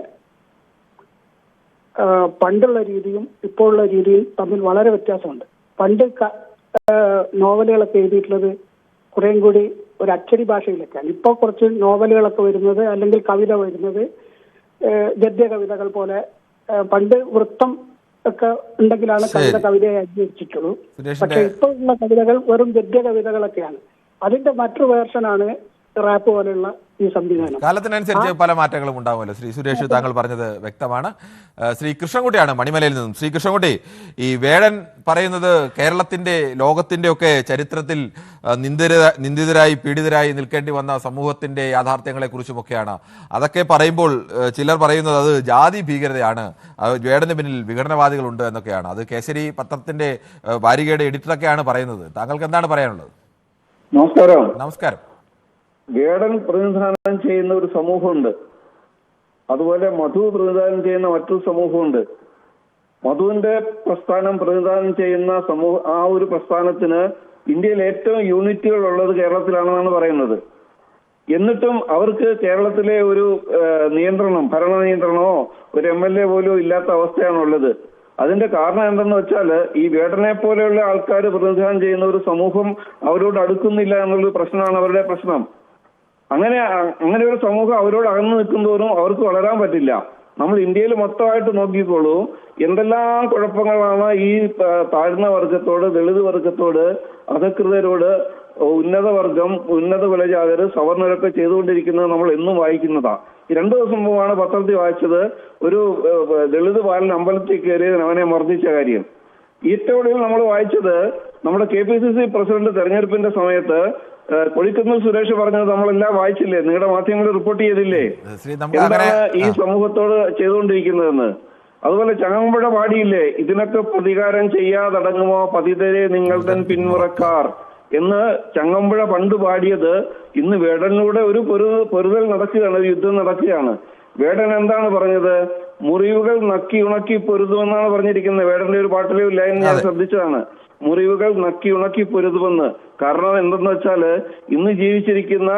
പണ്ടുള്ള രീതിയും ഇപ്പോഴുള്ള രീതിയും തമ്മിൽ വളരെ വ്യത്യാസമുണ്ട്. പണ്ട് നോവലുകളൊക്കെ എഴുതിയിട്ടുള്ളത് കുറേയും കൂടി ഒരു അച്ചടി ഭാഷയിലൊക്കെയാണ്. ഇപ്പോൾ കുറച്ച് നോവലുകളൊക്കെ വരുന്നത് അല്ലെങ്കിൽ കവിത വരുന്നത് ഗദ്യ കവിതകൾ പോലെ, പണ്ട് വൃത്തം ഒക്കെ ഉണ്ടെങ്കിലാണ് കവിതയെ അംഗീകരിച്ചിട്ടുള്ളൂ. പക്ഷെ ഇപ്പോൾ ഉള്ള കവിതകൾ വെറും ഗദ്യ കവിതകളൊക്കെയാണ്. അതിന്റെ മറ്റൊരു വേർഷനാണ് റാപ്പ് പോലെയുള്ള ഈ സംവിധാനം. കാലത്തിനനുസരിച്ച് പല മാറ്റങ്ങളും ഉണ്ടാവുമല്ലോ. ശ്രീ സുരേഷ്, താങ്കൾ പറഞ്ഞത് വ്യക്തമാണ്. ശ്രീ കൃഷ്ണൻകുട്ടിയാണ് മണിമലയിൽ നിന്നും. ശ്രീ കൃഷ്ണൻകുട്ടി, ഈ വേടൻ പറയുന്നത് കേരളത്തിന്റെ ലോകത്തിന്റെ ഒക്കെ ചരിത്രത്തിൽ നിന്ദിതരായി പീഡിതരായി നിൽക്കേണ്ടി വന്ന സമൂഹത്തിന്റെ യാഥാർത്ഥ്യങ്ങളെ കുറിച്ചുമൊക്കെയാണ്. അതൊക്കെ പറയുമ്പോൾ ചിലർ പറയുന്നത് അത് ജാതി ഭീകരതയാണ്, വേടന് പിന്നിൽ വിഘടനവാദികളുണ്ട് എന്നൊക്കെയാണ്. അത് കേസരി പത്രത്തിന്റെ വാരികയുടെ എഡിറ്ററൊക്കെയാണ് പറയുന്നത്. താങ്കൾക്ക് എന്താണ് പറയാനുള്ളത്? നമസ്കാരം. നമസ്കാരം. വേടൻ പ്രതിനിധാനം ചെയ്യുന്ന ഒരു സമൂഹമുണ്ട്, അതുപോലെ മധു പ്രതിനിധാനം ചെയ്യുന്ന മറ്റൊരു സമൂഹമുണ്ട്. മധുവിന്റെ പ്രസ്ഥാനം പ്രതിനിധാനം ചെയ്യുന്ന ആ ഒരു പ്രസ്ഥാനത്തിന് ഇന്ത്യയിൽ ഏറ്റവും യൂണിറ്റുകൾ ഉള്ളത് കേരളത്തിലാണെന്നാണ് പറയുന്നത്. എന്നിട്ടും അവർക്ക് കേരളത്തിലെ ഒരു നിയന്ത്രണം, ഭരണ നിയന്ത്രണമോ ഒരു MLA പോലും ഇല്ലാത്ത അവസ്ഥയാണുള്ളത്. അതിന്റെ കാരണം എന്തെന്ന് വെച്ചാൽ ഈ വേടനെ പോലെയുള്ള ആൾക്കാർ പ്രതിനിധാനം ചെയ്യുന്ന ഒരു സമൂഹം അവരോട് അടുക്കുന്നില്ല എന്നുള്ളൊരു പ്രശ്നമാണ് അവരുടെ പ്രശ്നം. അങ്ങനെ ഒരു സമൂഹം അവരോട് അകന്നു നിൽക്കുന്തോറും അവർക്ക് വളരാൻ പറ്റില്ല. നമ്മൾ ഇന്ത്യയിൽ മൊത്തമായിട്ട് നോക്കിക്കോളൂ, എന്തെല്ലാം കുഴപ്പങ്ങളാണ് ഈ താഴ്ന്ന വർഗത്തോട്, ദളിത് വർഗത്തോട്, അധകൃതരോട്, ഉന്നത വർഗം, ഉന്നത കുലജാതര്, സവർണരൊക്കെ ചെയ്തുകൊണ്ടിരിക്കുന്നത് നമ്മൾ എന്നും വായിക്കുന്നതാ. ഈ 2 ദിവസം മുമ്പാണ് പത്രത്തിൽ വായിച്ചത്, ഒരു ദളിത് ബാലൻ അമ്പലത്തിൽ കയറി അവനെ മർദ്ദിച്ച കാര്യം. ഏറ്റവും ഒടുവിൽ നമ്മൾ വായിച്ചത് നമ്മുടെ KPCC പ്രസിഡന്റ് തെരഞ്ഞെടുപ്പിന്റെ സമയത്ത് കൊടിക്കുന്നിൽ സുരേഷ് പറഞ്ഞത് നമ്മളെല്ലാം വായിച്ചില്ലേ, നിങ്ങളുടെ മാധ്യമങ്ങൾ റിപ്പോർട്ട് ചെയ്തില്ലേ, എന്താണ് ഈ സമൂഹത്തോട് ചെയ്തുകൊണ്ടിരിക്കുന്നതെന്ന്. അതുപോലെ ചങ്ങമ്പുഴ പാടിയില്ലേ, ഇതിനൊക്കെ പ്രതികാരം ചെയ്യാതടങ്ങുമോ പതിതരെ നിങ്ങൾ തൻ പിന്മുറക്കാർ എന്ന് ചങ്ങമ്പുഴ പണ്ട് പാടിയത് ഇന്ന് വേടനിലൂടെ ഒരു പൊരുതൽ നടക്കുകയാണ്, ഒരു യുദ്ധം നടക്കുകയാണ്. വേടൻ എന്താണ് പറഞ്ഞത്? മുറിവുകൾ നക്കി ഉണക്കി പൊരുതുമെന്നാണ് പറഞ്ഞിരിക്കുന്നത്. വേടന്റെ ഒരു പാട്ടിലെ ഒരു ലൈൻ ഞാൻ ശ്രദ്ധിച്ചതാണ്, മുറിവുകൾ നക്കി ഉണക്കി പൊരുതുമെന്ന്. കാരണം എന്തെന്ന് വെച്ചാല് ഇന്ന് ജീവിച്ചിരിക്കുന്ന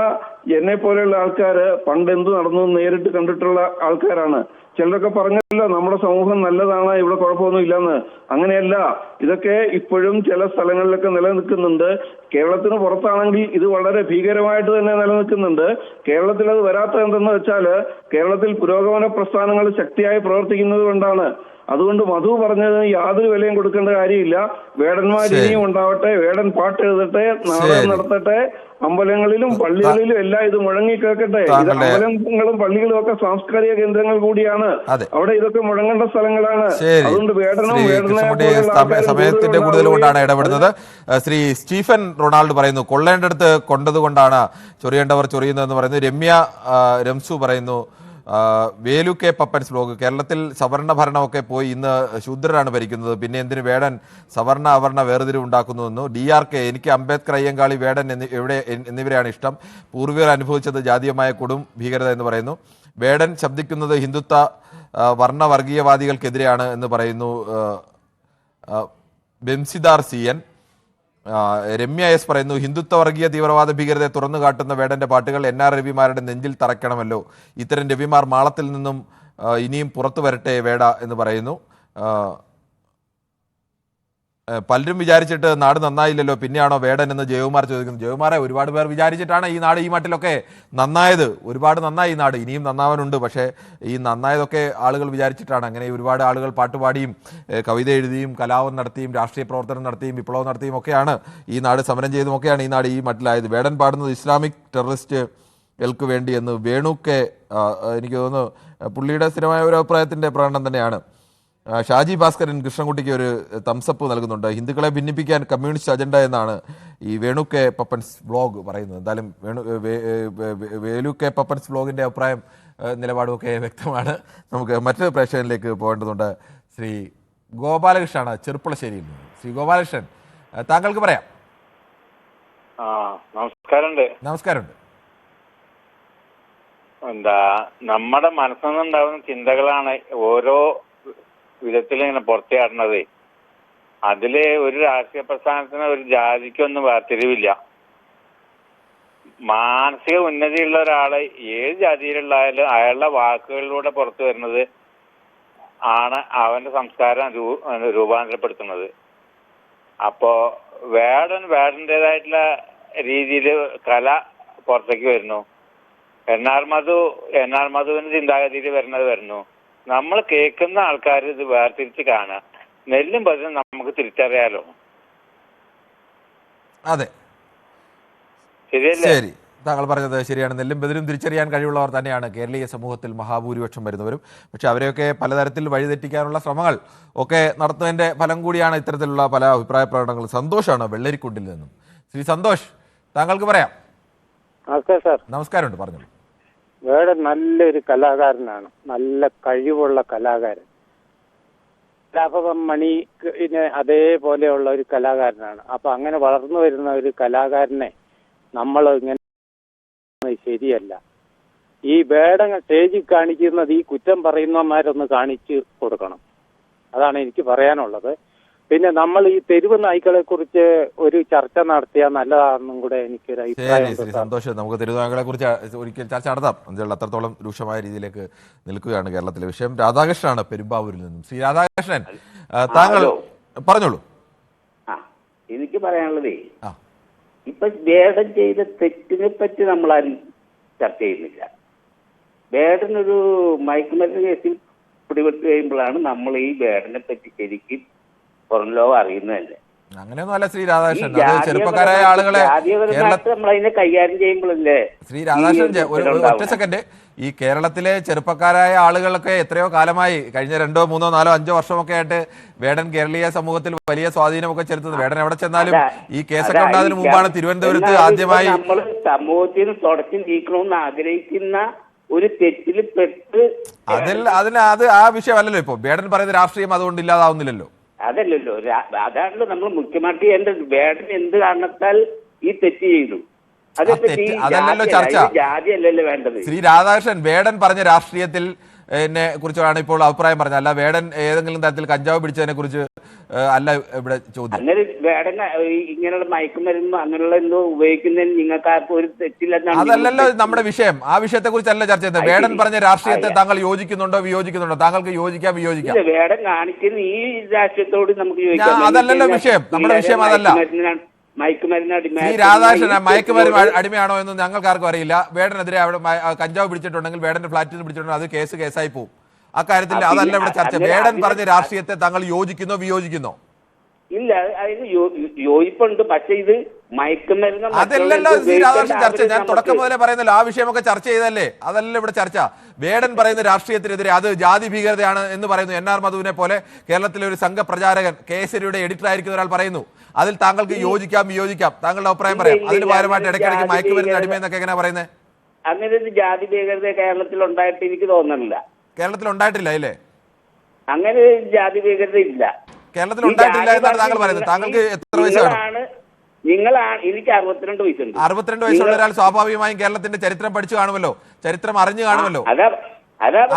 എന്നെ പോലെയുള്ള ആൾക്കാര് പണ്ട് എന്ത് നടന്നു നേരിട്ട് കണ്ടിട്ടുള്ള ആൾക്കാരാണ്. ചിലരൊക്കെ പറഞ്ഞല്ലോ നമ്മുടെ സമൂഹം നല്ലതാണ്, ഇവിടെ കുഴപ്പമൊന്നും ഇല്ലെന്ന്. അങ്ങനെയല്ല, ഇതൊക്കെ ഇപ്പോഴും ചില സ്ഥലങ്ങളിലൊക്കെ നിലനിൽക്കുന്നുണ്ട്. കേരളത്തിന് പുറത്താണെങ്കിൽ ഇത് വളരെ ഭീകരമായിട്ട് തന്നെ നിലനിൽക്കുന്നുണ്ട്. കേരളത്തിൽ അത് വരാത്തത് എന്തെന്ന് വെച്ചാല് കേരളത്തിൽ പുരോഗമന പ്രസ്ഥാനങ്ങൾ ശക്തിയായി പ്രവർത്തിക്കുന്നത് കൊണ്ടാണ്. അതുകൊണ്ട് മധു പറഞ്ഞത് യാതൊരു വിലയും കൊടുക്കേണ്ട കാര്യമില്ല. വേടന്മാർ ഇനിയും ഉണ്ടാവട്ടെ, വേടൻ പാട്ട് എഴുതട്ടെ, നാടകം നടത്തട്ടെ, അമ്പലങ്ങളിലും പള്ളികളിലും എല്ലാം ഇത് മുഴങ്ങി കേൾക്കട്ടെ. ഇത് അമ്പലങ്ങളും പള്ളികളും ഒക്കെ സാംസ്കാരിക കേന്ദ്രങ്ങൾ കൂടിയാണ്, അവിടെ ഇതൊക്കെ മുഴങ്ങേണ്ട സ്ഥലങ്ങളാണ്. അതുകൊണ്ട് സമയത്തിന്റെ കൂടുതൽ കൊണ്ടാണ് ഇടപെടുന്നത്. ശ്രീ സ്റ്റീഫൻ റൊണാൾഡ് പറയുന്നു, കൊള്ളേണ്ടടുത്ത് കൊണ്ടത് കൊണ്ടാണ് ചൊറിയേണ്ടവർ ചൊറിയുന്നതെന്ന് പറയുന്നു. രംസു പറയുന്നു, വേലു കെ പപ്പൻസ് ബ്ലോഗ്, കേരളത്തിൽ സവർണ ഭരണമൊക്കെ പോയി ഇന്ന് ശൂദ്രരാണ് ഭരിക്കുന്നത്, പിന്നെ എന്തിന് വേടൻ സവർണ അവർണ വേർതിരിവ് ഉണ്ടാക്കുന്നുവെന്നു. DRK, എനിക്ക് അംബേദ്കർ, അയ്യങ്കാളി, വേടൻ എന്നിവരെയാണ് ഇഷ്ടം. പൂർവികർ അനുഭവിച്ചത് ജാതീയമായ കൊടും ഭീകരത എന്ന് പറയുന്നു. വേടൻ ശബ്ദിക്കുന്നത് ഹിന്ദുത്വ വർണ്ണവർഗീയവാദികൾക്കെതിരെയാണ് എന്ന് പറയുന്നു ബെംസിദാർ CN. രമ്യ S പറയുന്നു, ഹിന്ദുത്വ വർഗീയ തീവ്രവാദ ഭീകരതയെ തുറന്നു കാട്ടുന്ന വേടന്റെ പാട്ടുകൾ NR രവിമാരുടെ നെഞ്ചിൽ തറയ്ക്കണമല്ലോ. ഇത്തരം രവിമാർ മാളത്തിൽ നിന്നും ഇനിയും പുറത്തു വരട്ടെ വേട എന്ന് പറയുന്നു. പലരും വിചാരിച്ചിട്ട് നാട് നന്നായില്ലല്ലോ, പിന്നെയാണോ വേടൻ എന്ന് ജയകുമാർ ചോദിക്കുന്നു. ജയകുമാറെ, ഒരുപാട് പേർ വിചാരിച്ചിട്ടാണ് ഈ നാട് ഈ മട്ടിലൊക്കെ നന്നായത്. ഒരുപാട് നന്നായി ഈ നാട്, ഇനിയും നന്നാവാനുണ്ട്. പക്ഷേ ഈ നന്നായതൊക്കെ ആളുകൾ വിചാരിച്ചിട്ടാണ്. അങ്ങനെ ഒരുപാട് ആളുകൾ പാട്ടുപാടിയും കവിത എഴുതിയും കലാപം നടത്തിയും രാഷ്ട്രീയ പ്രവർത്തനം നടത്തിയും വിപ്ലവം നടത്തിയും ഒക്കെയാണ് ഈ നാട്, സമരം ചെയ്തുമൊക്കെയാണ് ഈ നാട് ഈ മട്ടിലായത്. വേടൻ പാടുന്നത് ഇസ്ലാമിക് ടെററിസ്റ്റുകൾക്ക് വേണ്ടി എന്ന് വേണുക്കെ, എനിക്ക് തോന്നുന്നു പുള്ളിയുടെ സ്ഥിരമായ ഒരു അഭിപ്രായത്തിൻ്റെ പ്രകടനം തന്നെയാണ്. ഷാജി ഭാസ്കരൻ കൃഷ്ണൻകുട്ടിക്ക് ഒരു തംസപ്പ് നൽകുന്നുണ്ട്. ഹിന്ദുക്കളെ ഭിന്നിപ്പിക്കാൻ കമ്മ്യൂണിസ്റ്റ് അജണ്ട എന്നാണ് ഈ വേണു കെ പപ്പൻസ് ബ്ലോഗ് പറയുന്നത്. എന്തായാലും വേലു കെ പപ്പൻസ് ബ്ലോഗിൻ്റെ അഭിപ്രായം നിലപാടുമൊക്കെ വ്യക്തമാണ്. നമുക്ക് മറ്റൊരു പ്രേക്ഷകനിലേക്ക് പോകേണ്ടതുണ്ട്. ശ്രീ ഗോപാലകൃഷ്ണനാണ് ചെറുപ്പുളശ്ശേരിയിൽ നിന്ന്. ശ്രീ ഗോപാലകൃഷ്ണൻ, താങ്കൾക്ക് പറയാം. നമസ്കാരമുണ്ട്. എന്താ നമ്മുടെ മനസ്സിൽ നിന്നുണ്ടാവുന്ന ചിന്തകളാണ് ഓരോ വിധത്തിൽ ഇങ്ങനെ പുറത്തിയാടുന്നത്. അതില് ഒരു രാഷ്ട്രീയ പ്രസ്ഥാനത്തിന് ഒരു ജാതിക്കൊന്നും വേർതിരിവില്ല. മാനസിക ഉന്നതിയുള്ള ഒരാള് ഏത് ജാതിയിലുള്ളായാലും അയാളുടെ വാക്കുകളിലൂടെ പുറത്തു വരുന്നത് ആണ് അവന്റെ സംസ്കാരം രൂപാന്തരപ്പെടുത്തുന്നത്. അപ്പോ വേടന്റേതായിട്ടുള്ള രീതിയിൽ കല പുറത്തേക്ക് വരുന്നു. എൻ ആർ മധുവിന്റെ ചിന്താഗതിയിൽ വരുന്നു. നമ്മൾ കേൾക്കുന്ന ആൾക്കാർ ഇത് വേർതിരിച്ച് കാണുക. നെല്ലും പതിനും നമുക്ക് തിരിച്ചറിയാലോ. അതെ, ശരിയല്ലേ? ശരി, താങ്കൾ പറഞ്ഞത് ശരിയാണ്. നെല്ലും ബദലും തിരിച്ചറിയാൻ കഴിവുള്ളവർ തന്നെയാണ് കേരളീയ സമൂഹത്തിൽ മഹാഭൂരിപക്ഷം വരുന്നവരും. പക്ഷെ അവരെയൊക്കെ പലതരത്തിൽ വഴിതെറ്റിക്കാനുള്ള ശ്രമങ്ങൾ ഒക്കെ നടത്തുന്നതിന്റെ ഫലം കൂടിയാണ് ഇത്തരത്തിലുള്ള പല അഭിപ്രായ പ്രകടനങ്ങൾ. സന്തോഷാണ് വെള്ളരിക്കുണ്ടിൽ നിന്നും. ശ്രീ സന്തോഷ്, താങ്കൾക്ക് പറയാം. നമസ്കാരം സാർ. നമസ്കാരമുണ്ട്, പറഞ്ഞോളൂ. വേടൻ നല്ലൊരു കലാകാരനാണ്, നല്ല കഴിവുള്ള കലാകാരൻ. കലാഭവൻ മണിന് അതേപോലെയുള്ള ഒരു കലാകാരനാണ്. അപ്പൊ അങ്ങനെ വളർന്നു വരുന്ന ഒരു കലാകാരനെ നമ്മൾ ഇങ്ങനെ ശരിയല്ല. ഈ വേടൻ സ്റ്റേജിൽ കാണിക്കുന്നത് ഈ കുറ്റം പറയുന്നവന്മാരൊന്ന് കാണിച്ചു കൊടുക്കണം. അതാണ് എനിക്ക് പറയാനുള്ളത്. പിന്നെ നമ്മൾ ഈ തെരുവ് നായ്ക്കളെ കുറിച്ച് ഒരു ചർച്ച നടത്തിയാൽ നല്ലതാണെന്നും കൂടെ എനിക്കൊരു അഭിപ്രായം. സന്തോഷം. നമുക്ക് തെരുവ് നായ്ക്കളെ കുറിച്ച് ഒരിക്കൽ ചർച്ച നടത്താം. എന്നാൽ അത്രത്തോളം രൂക്ഷമായ രീതിയിലേക്ക് നിൽക്കുകയാണ് കേരളത്തിലെ വിഷയം. രാധാകൃഷ്ണനാണ് പെരുമ്പാവൂരിൽ നിന്നും. ശ്രീ രാധാകൃഷ്ണൻ, താങ്കൾ പറഞ്ഞോളൂ. എനിക്ക് പറയാനുള്ളതേ, ഇപ്പൊ വേടൻ ചെയ്ത തെറ്റിനെ പറ്റി നമ്മൾ ആരും ചർച്ച ചെയ്യുന്നില്ല. വേടനൊരു മയക്കുമരുന്ന് കേസിൽ പിടിപെട്ട് കഴിയുമ്പോഴാണ് നമ്മൾ ഈ വേടനെ പറ്റി ശരിക്കും പുറം ലോകം അറിയുന്നതല്ലേ. അങ്ങനെയൊന്നുമല്ല ശ്രീ രാധാകൃഷ്ണൻ. ചെറുപ്പക്കാരായ ആളുകളെ നമ്മൾ അതിനെ കൈകാര്യം ചെയ്യുമ്പോഴല്ലേ. ശ്രീ രാധാകൃഷ്ണൻ, ഒറ്റ സെക്കൻഡ്. ഈ കേരളത്തിലെ ചെറുപ്പക്കാരായ ആളുകളൊക്കെ എത്രയോ കാലമായി, കഴിഞ്ഞ 2, 3, 4, 5 വർഷമൊക്കെ ആയിട്ട് വേടൻ കേരളീയ സമൂഹത്തിൽ വലിയ സ്വാധീനമൊക്കെ ചെലുത്തുന്നത്. വേടൻ എവിടെ ചെന്നാലും ഈ കേസൊക്കെ ഉണ്ടാകുന്നതിന് മുമ്പാണ് തിരുവനന്തപുരത്ത് ആദ്യമായി നമ്മൾ സമൂഹത്തിൽ നിന്ന് തുടച്ചു നീക്കണമെന്ന് ആഗ്രഹിക്കുന്ന ഒരു തെറ്റിൽ പെട്ട് അത് ആ വിഷയമല്ലല്ലോ. ഇപ്പൊ വേടൻ പറയുന്ന രാഷ്ട്രീയം അതുകൊണ്ട് ഇല്ലാതാവുന്നില്ലല്ലോ. അതല്ലല്ലോ, അതാണല്ലോ നമ്മൾ മുഖ്യമായിട്ട് ചെയ്യേണ്ടത്. വേടൻ എന്ത് കാരണത്താൽ ഈ തെറ്റ് ചെയ്തു, അതല്ലല്ലോ ചർച്ച. ജാതി അല്ലല്ലോ വേണ്ടത്. ശ്രീ രാധാകൃഷ്ണൻ, വേടൻ പറഞ്ഞ രാഷ്ട്രീയത്തിൽ കുറിച്ചാണ് ഇപ്പോൾ അഭിപ്രായം പറഞ്ഞത്. അല്ല വേടൻ ഏതെങ്കിലും തരത്തിൽ കഞ്ചാവ് പിടിച്ചതിനെ കുറിച്ച് അല്ല ഇവിടെ ചോദ്യം. അങ്ങനെ വേടൻ ഇങ്ങനെയുള്ള മയക്കുമരുന്ന് അങ്ങനെയുള്ള എന്തോ ഉപയോഗിക്കുന്നതിന് നിങ്ങൾക്ക് ആർക്കും ഒരു തെറ്റില്ലെന്നാണ്. അതല്ലല്ലോ നമ്മുടെ വിഷയം. ആ വിഷയത്തെ കുറിച്ചല്ല ചർച്ച ചെയ്യുന്നത്. വേടൻ പറഞ്ഞ രാഷ്ട്രീയത്തെ താങ്കൾ യോജിക്കുന്നുണ്ടോ വിയോജിക്കുന്നുണ്ടോ? താങ്കൾക്ക് യോജിക്കാം വിയോജിക്കാം. വേടൻ കാണിക്കുന്ന ഈ രാഷ്ട്രീയത്തോട് നമുക്ക് യോജിക്കാം. അതല്ലല്ലോ വിഷയം. നമ്മുടെ വിഷയം അതല്ല. മയക്കുമരുന്ന് ഈ രാധാകൃഷ്ണൻ മയക്കുമരുന്ന് അടിമയാണോ എന്ന് ഞങ്ങൾക്ക് ആർക്കും അറിയില്ല. വേടനെതിരെ അവിടെ കഞ്ചാവ് പിടിച്ചിട്ടുണ്ടെങ്കിൽ, വേടന്റെ ഫ്ലാറ്റിൽ നിന്ന് പിടിച്ചിട്ടുണ്ടെങ്കിൽ അത് കേസായി പോകും. അക്കാര്യത്തിൽ അതല്ല ഇവിടെ ചർച്ച. വേടൻ പറഞ്ഞ രാഷ്ട്രീയത്തെ താങ്കൾ യോജിക്കുന്നോ വിയോജിക്കുന്നോ? ഇല്ല, അതിന് യോജിപ്പുണ്ട്. പക്ഷെ ഇത് മയക്കുമരുന്ന് അതല്ലല്ലോ ശ്രീ രാധാകൃഷ്ണൻ ചർച്ച. ഞാൻ തുടക്കം മുതലേ പറയുന്നല്ലോ, ആ വിഷയമൊക്കെ ചർച്ച ചെയ്തല്ലേ. അതല്ലല്ലോ ഇവിടെ ചർച്ച. വേടൻ പറയുന്ന രാഷ്ട്രീയത്തിനെതിരെ അത് ജാതി ഭീകരതയാണ് എന്ന് പറയുന്നു. NR മധുവിനെ പോലെ കേരളത്തിലെ ഒരു സംഘപ്രചാരകൻ, കേസരിയുടെ എഡിറ്റർ ആയിരിക്കുന്ന ഒരാൾ പറയുന്നു. അതിൽ താങ്കൾക്ക് യോജിക്കാം വിയോജിക്കാം, താങ്കളുടെ അഭിപ്രായം പറയാം. അതിന് പകരമായിട്ട് ഇടയ്ക്കിടയ്ക്ക് മയക്കുമരുന്ന് അടിമയെന്നൊക്കെ എങ്ങനെയാ പറയുന്നത്? അങ്ങനെ ഒരു ജാതി ഭീകരത കേരളത്തിൽ ഉണ്ടായിട്ട് എനിക്ക് തോന്നുന്നില്ല. കേരളത്തിൽ ഉണ്ടായിട്ടില്ല അല്ലേ? അങ്ങനെ ജാതി ഭീകരത ഇല്ല കേരളത്തിൽ, ഉണ്ടായിട്ടില്ല എന്നാണ് താങ്കൾ പറയുന്നത്. താങ്കൾക്ക് എത്ര വയസ്സാണ്? നിങ്ങളാണ്. എനിക്ക് 62 വയസ്സുണ്ട്. 62 വയസ്സുള്ള ഒരാൾ സ്വാഭാവികമായും കേരളത്തിന്റെ ചരിത്രം പഠിച്ചു കാണുമല്ലോ, ചരിത്രം അറിഞ്ഞു കാണുമല്ലോ.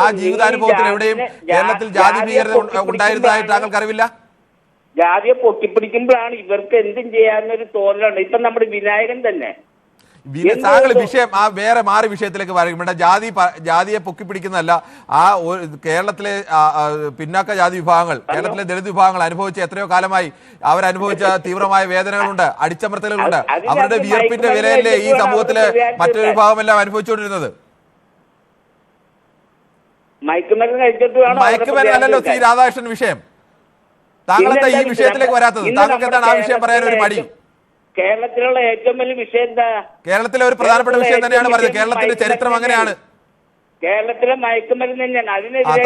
ആ ജീവിതാനുഭവത്തിൽ എവിടെയും കേരളത്തിൽ ജാതി ഭീകരത ഉണ്ടായിരുന്നതായിട്ട് താങ്കൾക്ക് അറിവില്ല? ജാതിയെ പൊക്കിപ്പിടിക്കുമ്പോഴാണ് ഇവർക്ക് എന്തും ചെയ്യാനൊരു തോന്നലുണ്ട്. ഇപ്പൊ നമ്മുടെ വിനായകൻ തന്നെ താങ്കൾ വിഷയം വേറെ മാറി വിഷയത്തിലേക്ക് പറയും. ജാതിയെ പൊക്കിപ്പിടിക്കുന്നതല്ല. കേരളത്തിലെ പിന്നാക്ക ജാതി വിഭാഗങ്ങൾ, കേരളത്തിലെ ദളിത് വിഭാഗങ്ങൾ അനുഭവിച്ച എത്രയോ കാലമായി അവരനുഭവിച്ച തീവ്രമായ വേദനകളുണ്ട്, അടിച്ചമർത്തലുകളുണ്ട്. അവരുടെ വിയർപ്പിന്റെ വിലയല്ലേ ഈ സമൂഹത്തിലെ മറ്റൊരു വിഭാഗമെല്ലാം അനുഭവിച്ചുകൊണ്ടിരുന്നത്. മയക്കുമരുന്നല്ലോ ശ്രീ രാധാകൃഷ്ണൻ വിഷയം. താങ്കളെന്താ ഈ വിഷയത്തിലേക്ക് വരാത്തത്? താങ്കൾക്ക് എന്താണ് ആ വിഷയം പറയാൻ ഒരു മടി? കേരളത്തിലുള്ള ഏറ്റവും വലിയ വിഷയം എന്താ? കേരളത്തിലെ ഒരു പ്രധാനപ്പെട്ട വിഷയം തന്നെയാണ് പറഞ്ഞത്. കേരളത്തിന്റെ ചരിത്രം അങ്ങനെയാണ്. കേരളത്തിലെ മയക്കുമരുന്ന് തന്നെയാണ്.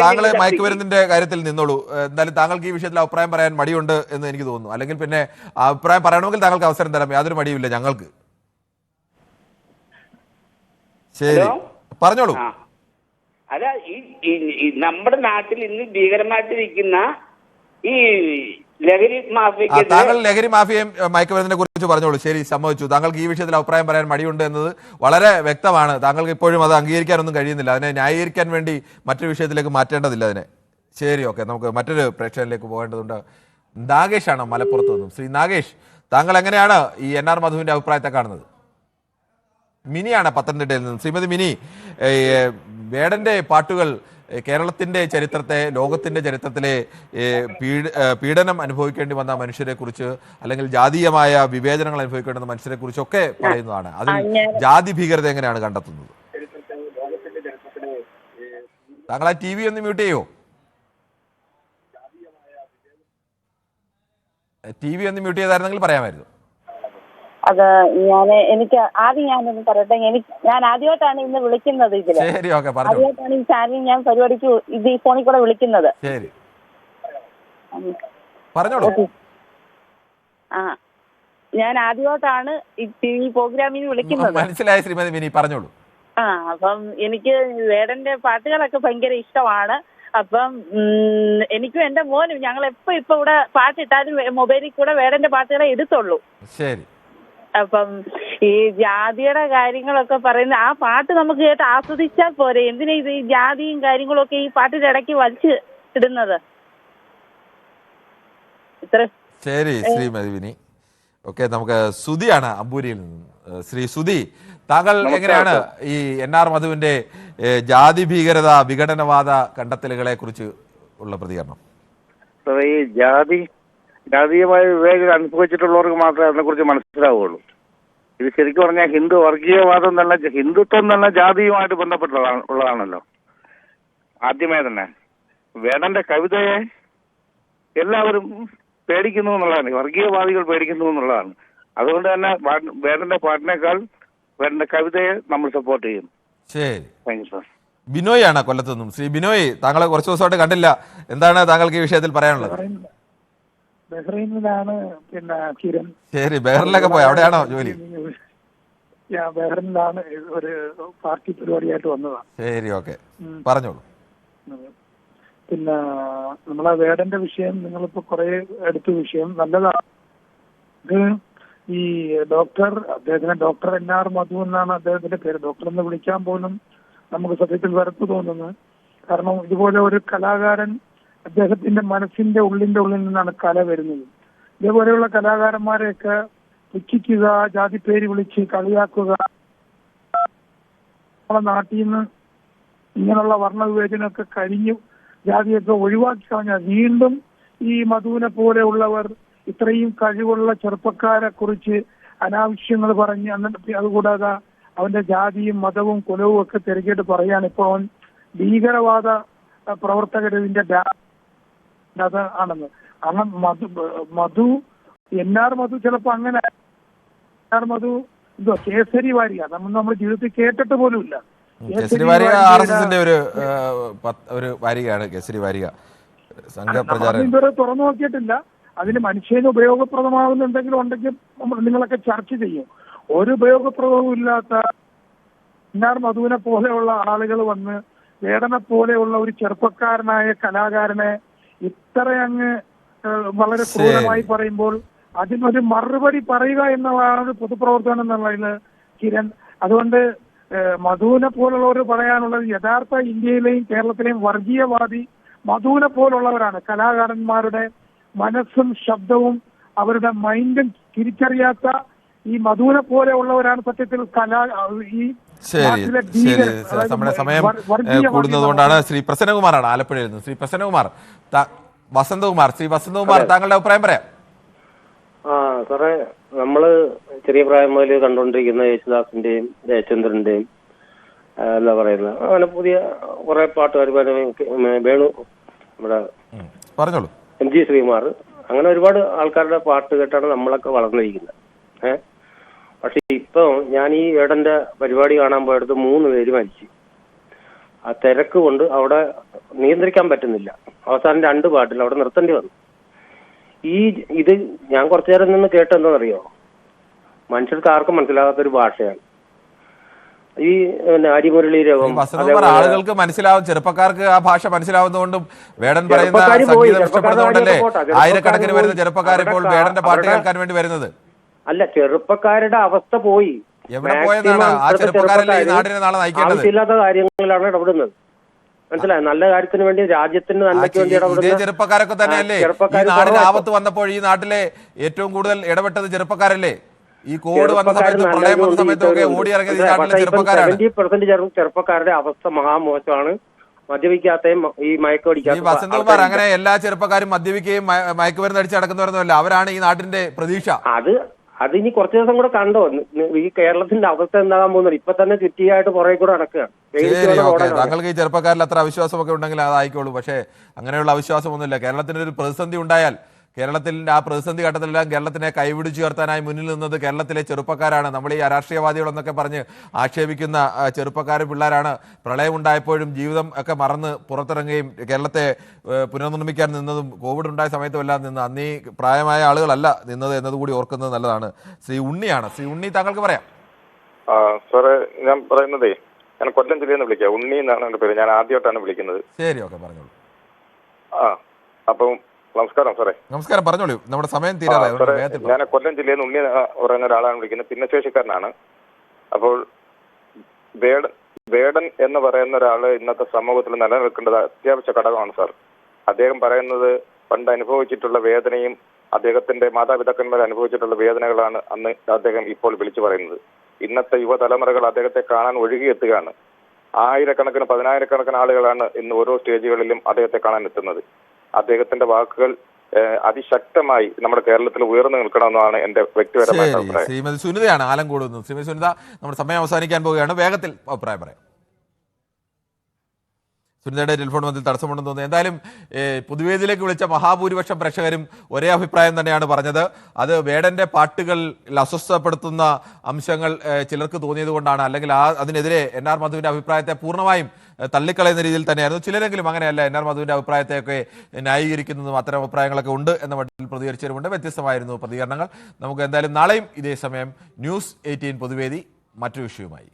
താങ്കൾ മയക്കുമരുന്നിന്റെ കാര്യത്തിൽ നിന്നോളൂ. എന്തായാലും താങ്കൾക്ക് ഈ വിഷയത്തിൽ അഭിപ്രായം പറയാൻ മടിയുണ്ട് എന്ന് എനിക്ക് തോന്നുന്നു. അല്ലെങ്കിൽ പിന്നെ അഭിപ്രായം പറയണമെങ്കിൽ താങ്കൾക്ക് അവസരം തരാം. യാതൊരു മടിയുമില്ല ഞങ്ങൾക്ക്. ശരി, പറഞ്ഞോളൂ. അതാ ഈ നമ്മുടെ നാട്ടിൽ ഇന്ന് ഭീകരമായിട്ടിരിക്കുന്ന ഈ ലഹരി മാഫിയ. താങ്കൾ ലഹരി മാഫിയയും മയക്കുമരുന്നിനെ കുറിച്ച് പറഞ്ഞോളൂ. ശരി, സമ്മതിച്ചു. താങ്കൾക്ക് ഈ വിഷയത്തിൽ അഭിപ്രായം പറയാൻ മടിയുണ്ട് എന്നത് വളരെ വ്യക്തമാണ്. താങ്കൾക്ക് ഇപ്പോഴും അത് അംഗീകരിക്കാനൊന്നും കഴിയുന്നില്ല. അതിനെ ന്യായീകരിക്കാൻ വേണ്ടി മറ്റൊരു വിഷയത്തിലേക്ക് മാറ്റേണ്ടതില്ല അതിനെ. ശരി, ഓക്കെ, നമുക്ക് മറ്റൊരു പ്രേക്ഷകരിലേക്ക് പോകേണ്ടതുണ്ട്. നാഗേഷാണ് മലപ്പുറത്ത് നിന്നും. ശ്രീ നാഗേഷ്, താങ്കൾ എങ്ങനെയാണ് ഈ NR മധുവിന്റെ അഭിപ്രായത്തെ കാണുന്നത്? മിനിയാണ് പത്തനംതിട്ടയിൽ നിന്ന്. ശ്രീമതി മിനി, വേടന്റെ പാട്ടുകൾ കേരളത്തിന്റെ ചരിത്രത്തെ, ലോകത്തിന്റെ ചരിത്രത്തിലെ പീഡനം അനുഭവിക്കേണ്ടി വന്ന മനുഷ്യരെ കുറിച്ച്, അല്ലെങ്കിൽ ജാതീയമായ വിവേചനങ്ങൾ അനുഭവിക്കേണ്ടി വന്ന മനുഷ്യരെ കുറിച്ചൊക്കെ പറയുന്നതാണ്. അതിൽ ജാതി ഭീകരത എങ്ങനെയാണ് കണ്ടെത്തുന്നത്? താങ്കൾ ആ TV ഒന്ന് മ്യൂട്ട് ചെയ്യോ? TV ഒന്ന് മ്യൂട്ട് ചെയ്തായിരുന്നെങ്കിൽ പറയാമായിരുന്നു. അത് എനിക്ക് ആദ്യം ഞാനൊന്ന് പറയട്ടെ. ഞാൻ ആദ്യമായിട്ടാണ് ഇന്ന് വിളിക്കുന്നത് ഇതില്. ശരി, ഓക്കെ, ആദ്യമായിട്ടാണ് ഈ ചാനലിൽ ഞാൻ പരിപാടിക്ക് ഇത് ഈ ഫോണിൽ കൂടെ വിളിക്കുന്നത്. ശരി, പറഞ്ഞോളൂ. ഞാൻ ആദ്യമായിട്ടാണ് ഈ പ്രോഗ്രാമിൽ വിളിക്കുന്നത്. മനസ്സിലായി ശ്രീമതി മിനി, പറഞ്ഞോളൂ. അപ്പം എനിക്ക് വേടന്റെ പാട്ടുകളൊക്കെ ഭയങ്കര ഇഷ്ടമാണ്. അപ്പം എനിക്കും എന്റെ മോനും ഞങ്ങൾ ഇപ്പൊ ഇവിടെ പാട്ടിട്ടാലും മൊബൈലിൽ കൂടെ വേടന്റെ പാട്ടുകളെ എടുത്തുള്ളൂ. ശരി. അപ്പം ഈ ജാതിയുടെ കാര്യങ്ങളൊക്കെ പറയുന്ന ആ പാട്ട് നമുക്ക് കേട്ട് ആസ്വദിച്ചാൽ പോരെ, എന്തിനാ ഇത് ഈ ജാതിയും കാര്യങ്ങളൊക്കെ ഈ പാട്ടിന്റെ ഇടയ്ക്ക് വലിച്ച് ഇടുന്നത്? ശരി ശ്രീമതി വിനി. ഓക്കെ, നമുക്ക് സുധിയാണ് അമ്പൂരിയിൽ നിന്ന്. ശ്രീ സുധി, താങ്കൾ എങ്ങനെയാണ് ഈ NR മധുവിന്റെ ജാതി ഭീകരത, വിഘടനവാദ കണ്ടെത്തലുകളെ കുറിച്ച് ഉള്ള പ്രതികരണം? ഈ ജാതീയമായ വിവേകം അനുഭവിച്ചിട്ടുള്ളവർക്ക് മാത്രമേ അതിനെക്കുറിച്ച് മനസ്സിലാവുകയുള്ളൂ. ഇത് ശരിക്കും പറഞ്ഞാൽ ഹിന്ദു വർഗീയവാദം തന്നെ, ഹിന്ദുത്വം തന്നെ ജാതിയുമായിട്ട് ബന്ധപ്പെട്ടുള്ളതാണല്ലോ. ആദ്യമേ തന്നെ വേടന്റെ കവിതയെ എല്ലാവരും പേടിക്കുന്നു എന്നുള്ളതാണ്, വർഗീയവാദികൾ പേടിക്കുന്നു എന്നുള്ളതാണ്. അതുകൊണ്ട് തന്നെ വേടന്റെ പാട്ടിനേക്കാൾ വേടന്റെ കവിതയെ നമ്മൾ സപ്പോർട്ട് ചെയ്യും. ശരി, താങ്ക് യു സാർ. ബിനോയ് ആണ് കൊല്ലത്തു നിന്നും. ശ്രീ ബിനോയ്, താങ്കളെ കുറച്ച് ദിവസമായിട്ട് കണ്ടില്ല. എന്താണ് താങ്കൾക്ക് ഈ വിഷയത്തിൽ പറയാനുള്ളത്? ബഹ്റൈനിലാണ് കിരൺ. ശരി, ബഹ്റിനിലൊക്കെ പോയി, അവിടെയാണോ ജോലി? ബഹ്റൈനിലാണ് ഒരു പാർട്ടി പരിപാടിയായിട്ട് വന്നതാണ്. ശരി, ഓക്കെ, പറഞ്ഞോളൂ. പിന്നെ നമ്മളെ വേടന്റെ വിഷയം നിങ്ങളിപ്പോ കുറെ എടുത്ത വിഷയം നല്ലതാണ്. ഇത് ഈ അദ്ദേഹത്തിന് ഡോക്ടർ NR മധു എന്നാണ് അദ്ദേഹത്തിന്റെ പേര്. ഡോക്ടർ എന്ന് വിളിക്കാൻ പോലും നമുക്ക് സത്യത്തിൽ വെറുപ്പ് തോന്നുന്നു. കാരണം ഇതുപോലെ ഒരു കലാകാരൻ, അദ്ദേഹത്തിന്റെ മനസ്സിന്റെ ഉള്ളിൽ നിന്നാണ് കല വരുന്നത്. ഇതേപോലെയുള്ള കലാകാരന്മാരെയൊക്കെ പുച്ഛിക്കുക, ജാതി പേര് വിളിച്ച് കളിയാക്കുക, നമ്മളെ നാട്ടിൽ നിന്ന് ഇങ്ങനെയുള്ള വർണ്ണവിവേചനമൊക്കെ കഴിഞ്ഞു ജാതിയൊക്കെ ഒഴിവാക്കി കളഞ്ഞാൽ വീണ്ടും ഈ മധുവിനെ പോലെയുള്ളവർ ഇത്രയും കഴിവുള്ള ചെറുപ്പക്കാരെ കുറിച്ച് അനാവശ്യങ്ങൾ പറഞ്ഞ്, അതുകൂടാതെ അവന്റെ ജാതിയും മതവും കുലവും ഒക്കെ തിരക്കിയിട്ട് പറയാണ് ഇപ്പോൾ അവൻ ഭീകരവാദ പ്രവർത്തകരിന്റെ അത് ആണെന്ന്. കാരണം മധു NR മധു ചിലപ്പോ അങ്ങനെ NR മധു എന്തോ കേസരി വാരിക നമ്മൾ ജീവിതത്തിൽ കേട്ടിട്ട് പോലും ഇല്ല. കേസരി വാരിക RSSന്റെ ഒരു വാരികയാണ്. കേസരി വാരിക സംഘപ്രചാരം ഇതുവരെ തുറന്നു നോക്കിയിട്ടില്ല. അതിന് മനുഷ്യന് ഉപയോഗപ്രദമാകുന്ന എന്തെങ്കിലും ഉണ്ടെങ്കിൽ നിങ്ങളൊക്കെ ചർച്ച ചെയ്യും. ഒരു ഉപയോഗപ്രദവും ഇല്ലാത്ത NR മധുവിനെ പോലെയുള്ള ആളുകൾ വന്ന് വേടനെ പോലെയുള്ള ഒരു ചെറുപ്പക്കാരനായ കലാകാരനെ ഇത്ര അങ്ങ് വളരെ ക്രൂരമായി പറയുമ്പോൾ അതിനൊരു മറുപടി പറയുക എന്നുള്ളതാണ് പൊതുപ്രവർത്തനം എന്നുള്ളതിൽ കിരൺ. അതുകൊണ്ട് മധുവിനെ പോലുള്ളവർ പറയാനുള്ളത് യഥാർത്ഥ ഇന്ത്യയിലെയും കേരളത്തിലെയും വർഗീയവാദി മധുവിനെ പോലുള്ളവരാണ്. കലാകാരന്മാരുടെ മനസ്സും ശബ്ദവും അവരുടെ മൈൻഡും തിരിച്ചറിയാത്ത ഈ മധുവിനെ പോലെയുള്ളവരാണ് സത്യത്തിൽ ഈ ശരി ശരി നമ്മുടെ സമയം കൂടുന്നതുകൊണ്ടാണ്. ശ്രീ പ്രസന്നകുമാറാണ് ആലപ്പുഴയിൽ നിന്ന്. ശ്രീ പ്രസന്നകുമാർ, വസന്തകുമാർ, ശ്രീ വസന്തകുമാർ, താങ്കളുടെ അഭിപ്രായം പറയാം. സാറേ, നമ്മള് ചെറിയ പ്രായം മുതൽ കണ്ടുകൊണ്ടിരിക്കുന്ന യേശുദാസിന്റെയും ജയചന്ദ്രന്റെയും എന്താ പറയുന്നത്, അങ്ങനെ പുതിയ കുറെ പാട്ടുകാർ, വേണു, നമ്മുടെ പറഞ്ഞോളൂ, MG ശ്രീകുമാർ, അങ്ങനെ ഒരുപാട് ആൾക്കാരുടെ പാട്ട് കേട്ടാണ് നമ്മളൊക്കെ വളർന്നിരിക്കുന്നത്. പക്ഷെ ഇപ്പൊ ഞാൻ ഈ വേടന്റെ പരിപാടി കാണാൻ പോയടുത്ത് 3 പേര് മരിച്ചു. ആ തിരക്ക് കൊണ്ട് അവിടെ നിയന്ത്രിക്കാൻ പറ്റുന്നില്ല. അവസാനം 2 പാട്ടിൽ അവിടെ നിർത്തേണ്ടി വന്നു. ഇത് ഞാൻ കുറച്ചു നേരം നിന്ന് കേട്ടെന്താണെന്നറിയോ, മനുഷ്യർക്ക് ആർക്കും മനസ്സിലാകാത്തൊരു ഭാഷയാണ് ഈ അരിമുരളി രവം. ആളുകൾക്ക് മനസ്സിലാവും, ചെറുപ്പക്കാർക്ക് ആ ഭാഷ മനസ്സിലാവുന്നതുകൊണ്ടും വേടൻ പറയുന്ന സംഗീതം ഇഷ്ടപ്പെടുന്നതുകൊണ്ടല്ലേ ആയിരക്കണക്കിന് വരുന്ന ചെറുപ്പക്കാർ ഇപ്പോൾ വേടന്റെ പാട്ട് കേൾക്കാൻ വേണ്ടി വരുന്നത്. അല്ല, ചെറുപ്പക്കാരുടെ അവസ്ഥ പോയി. ആവശ്യമില്ലാത്ത കാര്യങ്ങളിലാണ് ഇടപെടുന്നത്. മനസ്സിലായി, നല്ല കാര്യത്തിന് വേണ്ടി, രാജ്യത്തിന് നന്മയ്ക്ക് വേണ്ടി ഇടപെടുന്നത് ചെറുപ്പക്കാരൊക്കെ തന്നെയല്ലേ. ഈ നാടിന് ആപത്ത് വന്നപ്പോൾ ഈ നാട്ടിലെ ഏറ്റവും കൂടുതൽ ഇടപെട്ടത് ചെറുപ്പക്കാരല്ലേ. ഈ കോവിഡ് വന്ന സമയത്ത് പ്രളയം വന്ന സമയത്തൊക്കെ ഓടി ഇറങ്ങിയത് ഈ നാട്ടിലെ ചെറുപ്പക്കാരാണ്. 70% ചെറുപ്പക്കാരുടെ അവസ്ഥ മഹാമോശമാണ്. മദ്യപിക്കാത്തയും ഈ ഈ മയക്കടിക്കാത്ത വസന്തകുമാർ, അങ്ങനെ എല്ലാ ചെറുപ്പക്കാരും മദ്യപിക്കുകയും മയക്കുമരുന്ന് അടിച്ച് നടക്കുന്നവരൊന്നുമല്ല. അവരാണ് ഈ നാട്ടിന്റെ പ്രതീക്ഷ. അത് ഇനി കുറച്ചു ദിവസം കൂടെ കണ്ടോ ഈ കേരളത്തിന്റെ അവസ്ഥ എന്താകാൻ പോകുന്നത്. ഇപ്പൊ തന്നെ ചുറ്റിയായിട്ട് പുറകെ കൂടെ നടക്കുകയാണ്. ശരി, ഓക്കെ. താങ്കൾക്ക് ഈ ചെറുപ്പക്കാരിൽ അത്ര അവിശ്വാസമൊക്കെ ഉണ്ടെങ്കിൽ അതായിക്കോളൂ. പക്ഷേ അങ്ങനെയുള്ള അവിശ്വാസമൊന്നുമില്ല. കേരളത്തിന് ഒരു പ്രതിസന്ധി ഉണ്ടായാൽ കേരളത്തിന്റെ ആ പ്രതിസന്ധി ഘട്ടത്തിലെല്ലാം കേരളത്തിനെ കൈപിടിച്ചു ഉയർത്താനായി മുന്നിൽ നിന്നത് കേരളത്തിലെ ചെറുപ്പക്കാരാണ്. നമ്മൾ ഈ രാഷ്ട്രീയവാദികളെന്നൊക്കെ പറഞ്ഞ് ആക്ഷേപിക്കുന്ന ചെറുപ്പക്കാർ പിള്ളേരാണ് പ്രളയം ഉണ്ടായപ്പോഴും ജീവിതം ഒക്കെ മറന്ന് പുറത്തിറങ്ങുകയും കേരളത്തെ പുനർനിർമ്മിക്കാൻ നിന്നതും കോവിഡ് ഉണ്ടായ സമയത്തും എല്ലാം നിന്ന്. അന്നീ പ്രായമായ ആളുകളല്ല നിന്നത് എന്നതുകൂടി ഓർക്കുന്നത് നല്ലതാണ്. ശ്രീ ഉണ്ണിയാണ്. ശ്രീ ഉണ്ണി, താങ്കൾക്ക് പറയാം. സാറേ, ഞാൻ പറയുന്നതേ, ഞാൻ കൊല്ലം ജില്ലയിൽ നിന്ന് വിളിക്കാം. ഉണ്ണി എന്നാണ് എൻ്റെ പേര്. ഞാൻ ആദ്യമായിട്ടാണ് വിളിക്കുന്നത്. ശരി, ഓക്കെ, പറഞ്ഞോളൂ. അപ്പം നമസ്കാരം സാറേ. നമസ്കാരം, പറഞ്ഞോളൂ. നമ്മുടെ സമയം തീരാറായി. ഞാൻ കൊല്ലം ജില്ലയിൽ നിന്ന് ഉണ്ണി പറയുന്ന ഒരാളാണ് വിളിക്കുന്നത്. ഭിന്നശേഷിക്കാരനാണ്. അപ്പോൾ വേടൻ എന്ന് പറയുന്ന ഒരാള് ഇന്നത്തെ സമൂഹത്തിൽ നിലനിൽക്കേണ്ടത് അത്യാവശ്യ ഘടകമാണ് സാർ. അദ്ദേഹം പറയുന്നത് പണ്ട് അനുഭവിച്ചിട്ടുള്ള വേദനയും അദ്ദേഹത്തിന്റെ മാതാപിതാക്കന്മാർ അനുഭവിച്ചിട്ടുള്ള വേദനകളാണ് അന്ന് അദ്ദേഹം ഇപ്പോൾ വിളിച്ചു പറയുന്നത്. ഇന്നത്തെ യുവതലമുറകൾ അദ്ദേഹത്തെ കാണാൻ ഒഴുകിയെത്തുകയാണ്. ആയിരക്കണക്കിന് 10,000-കണക്കിന് ആളുകളാണ് ഇന്ന് ഓരോ സ്റ്റേജുകളിലും അദ്ദേഹത്തെ കാണാൻ എത്തുന്നത്. അദ്ദേഹത്തിന്റെ വാക്കുകൾ അതിശക്തമായി നമ്മുടെ കേരളത്തിൽ ഉയർന്നു നിൽക്കണമെന്നാണ് എന്റെ വ്യക്തിപരമായ അഭിപ്രായം. ശ്രീമതി സുനിതയാണ് ആലങ്കോട് നിന്ന്. ശ്രീമതി സുനിത, നമ്മുടെ സമയം അവസാനിക്കാൻ പോവുകയാണ്. വേഗത്തിൽ അഭിപ്രായം പറയാം. സുനിതയുടെ ടെലിഫോൺ ബന്ധത്തിൽ തടസ്സമുണ്ടെന്ന് തോന്നുന്നു. എന്തായാലും പൊതുവേദിയിലേക്ക് വിളിച്ച മഹാഭൂരിപക്ഷം പ്രേക്ഷകരും ഒരേ അഭിപ്രായം തന്നെയാണ് പറഞ്ഞത്. അത് വേടന്റെ പാട്ടുകളിൽ അസ്വസ്ഥപ്പെടുത്തുന്ന അംശങ്ങൾ ചിലർക്ക് തോന്നിയത് കൊണ്ടാണ്, അല്ലെങ്കിൽ അതിനെതിരെ NR മധുവിന്റെ അഭിപ്രായത്തെ പൂർണ്ണമായും തള്ളിക്കളയുന്ന രീതിയിൽ തന്നെയായിരുന്നു. ചിലരെങ്കിലും അങ്ങനെയല്ല, NR മധുവിന്റെ അഭിപ്രായത്തെയൊക്കെ ന്യായീകരിക്കുന്നതും അത്തരം അഭിപ്രായങ്ങളൊക്കെ ഉണ്ട് എന്ന മട്ടിൽ പ്രതികരിച്ചവരുമുണ്ട്. വ്യത്യസ്തമായിരുന്നു പ്രതികരണങ്ങൾ. നമുക്ക് എന്തായാലും നാളെയും ഇതേ സമയം News 18 പൊതുവേദി മറ്റൊരു വിഷയവുമായി.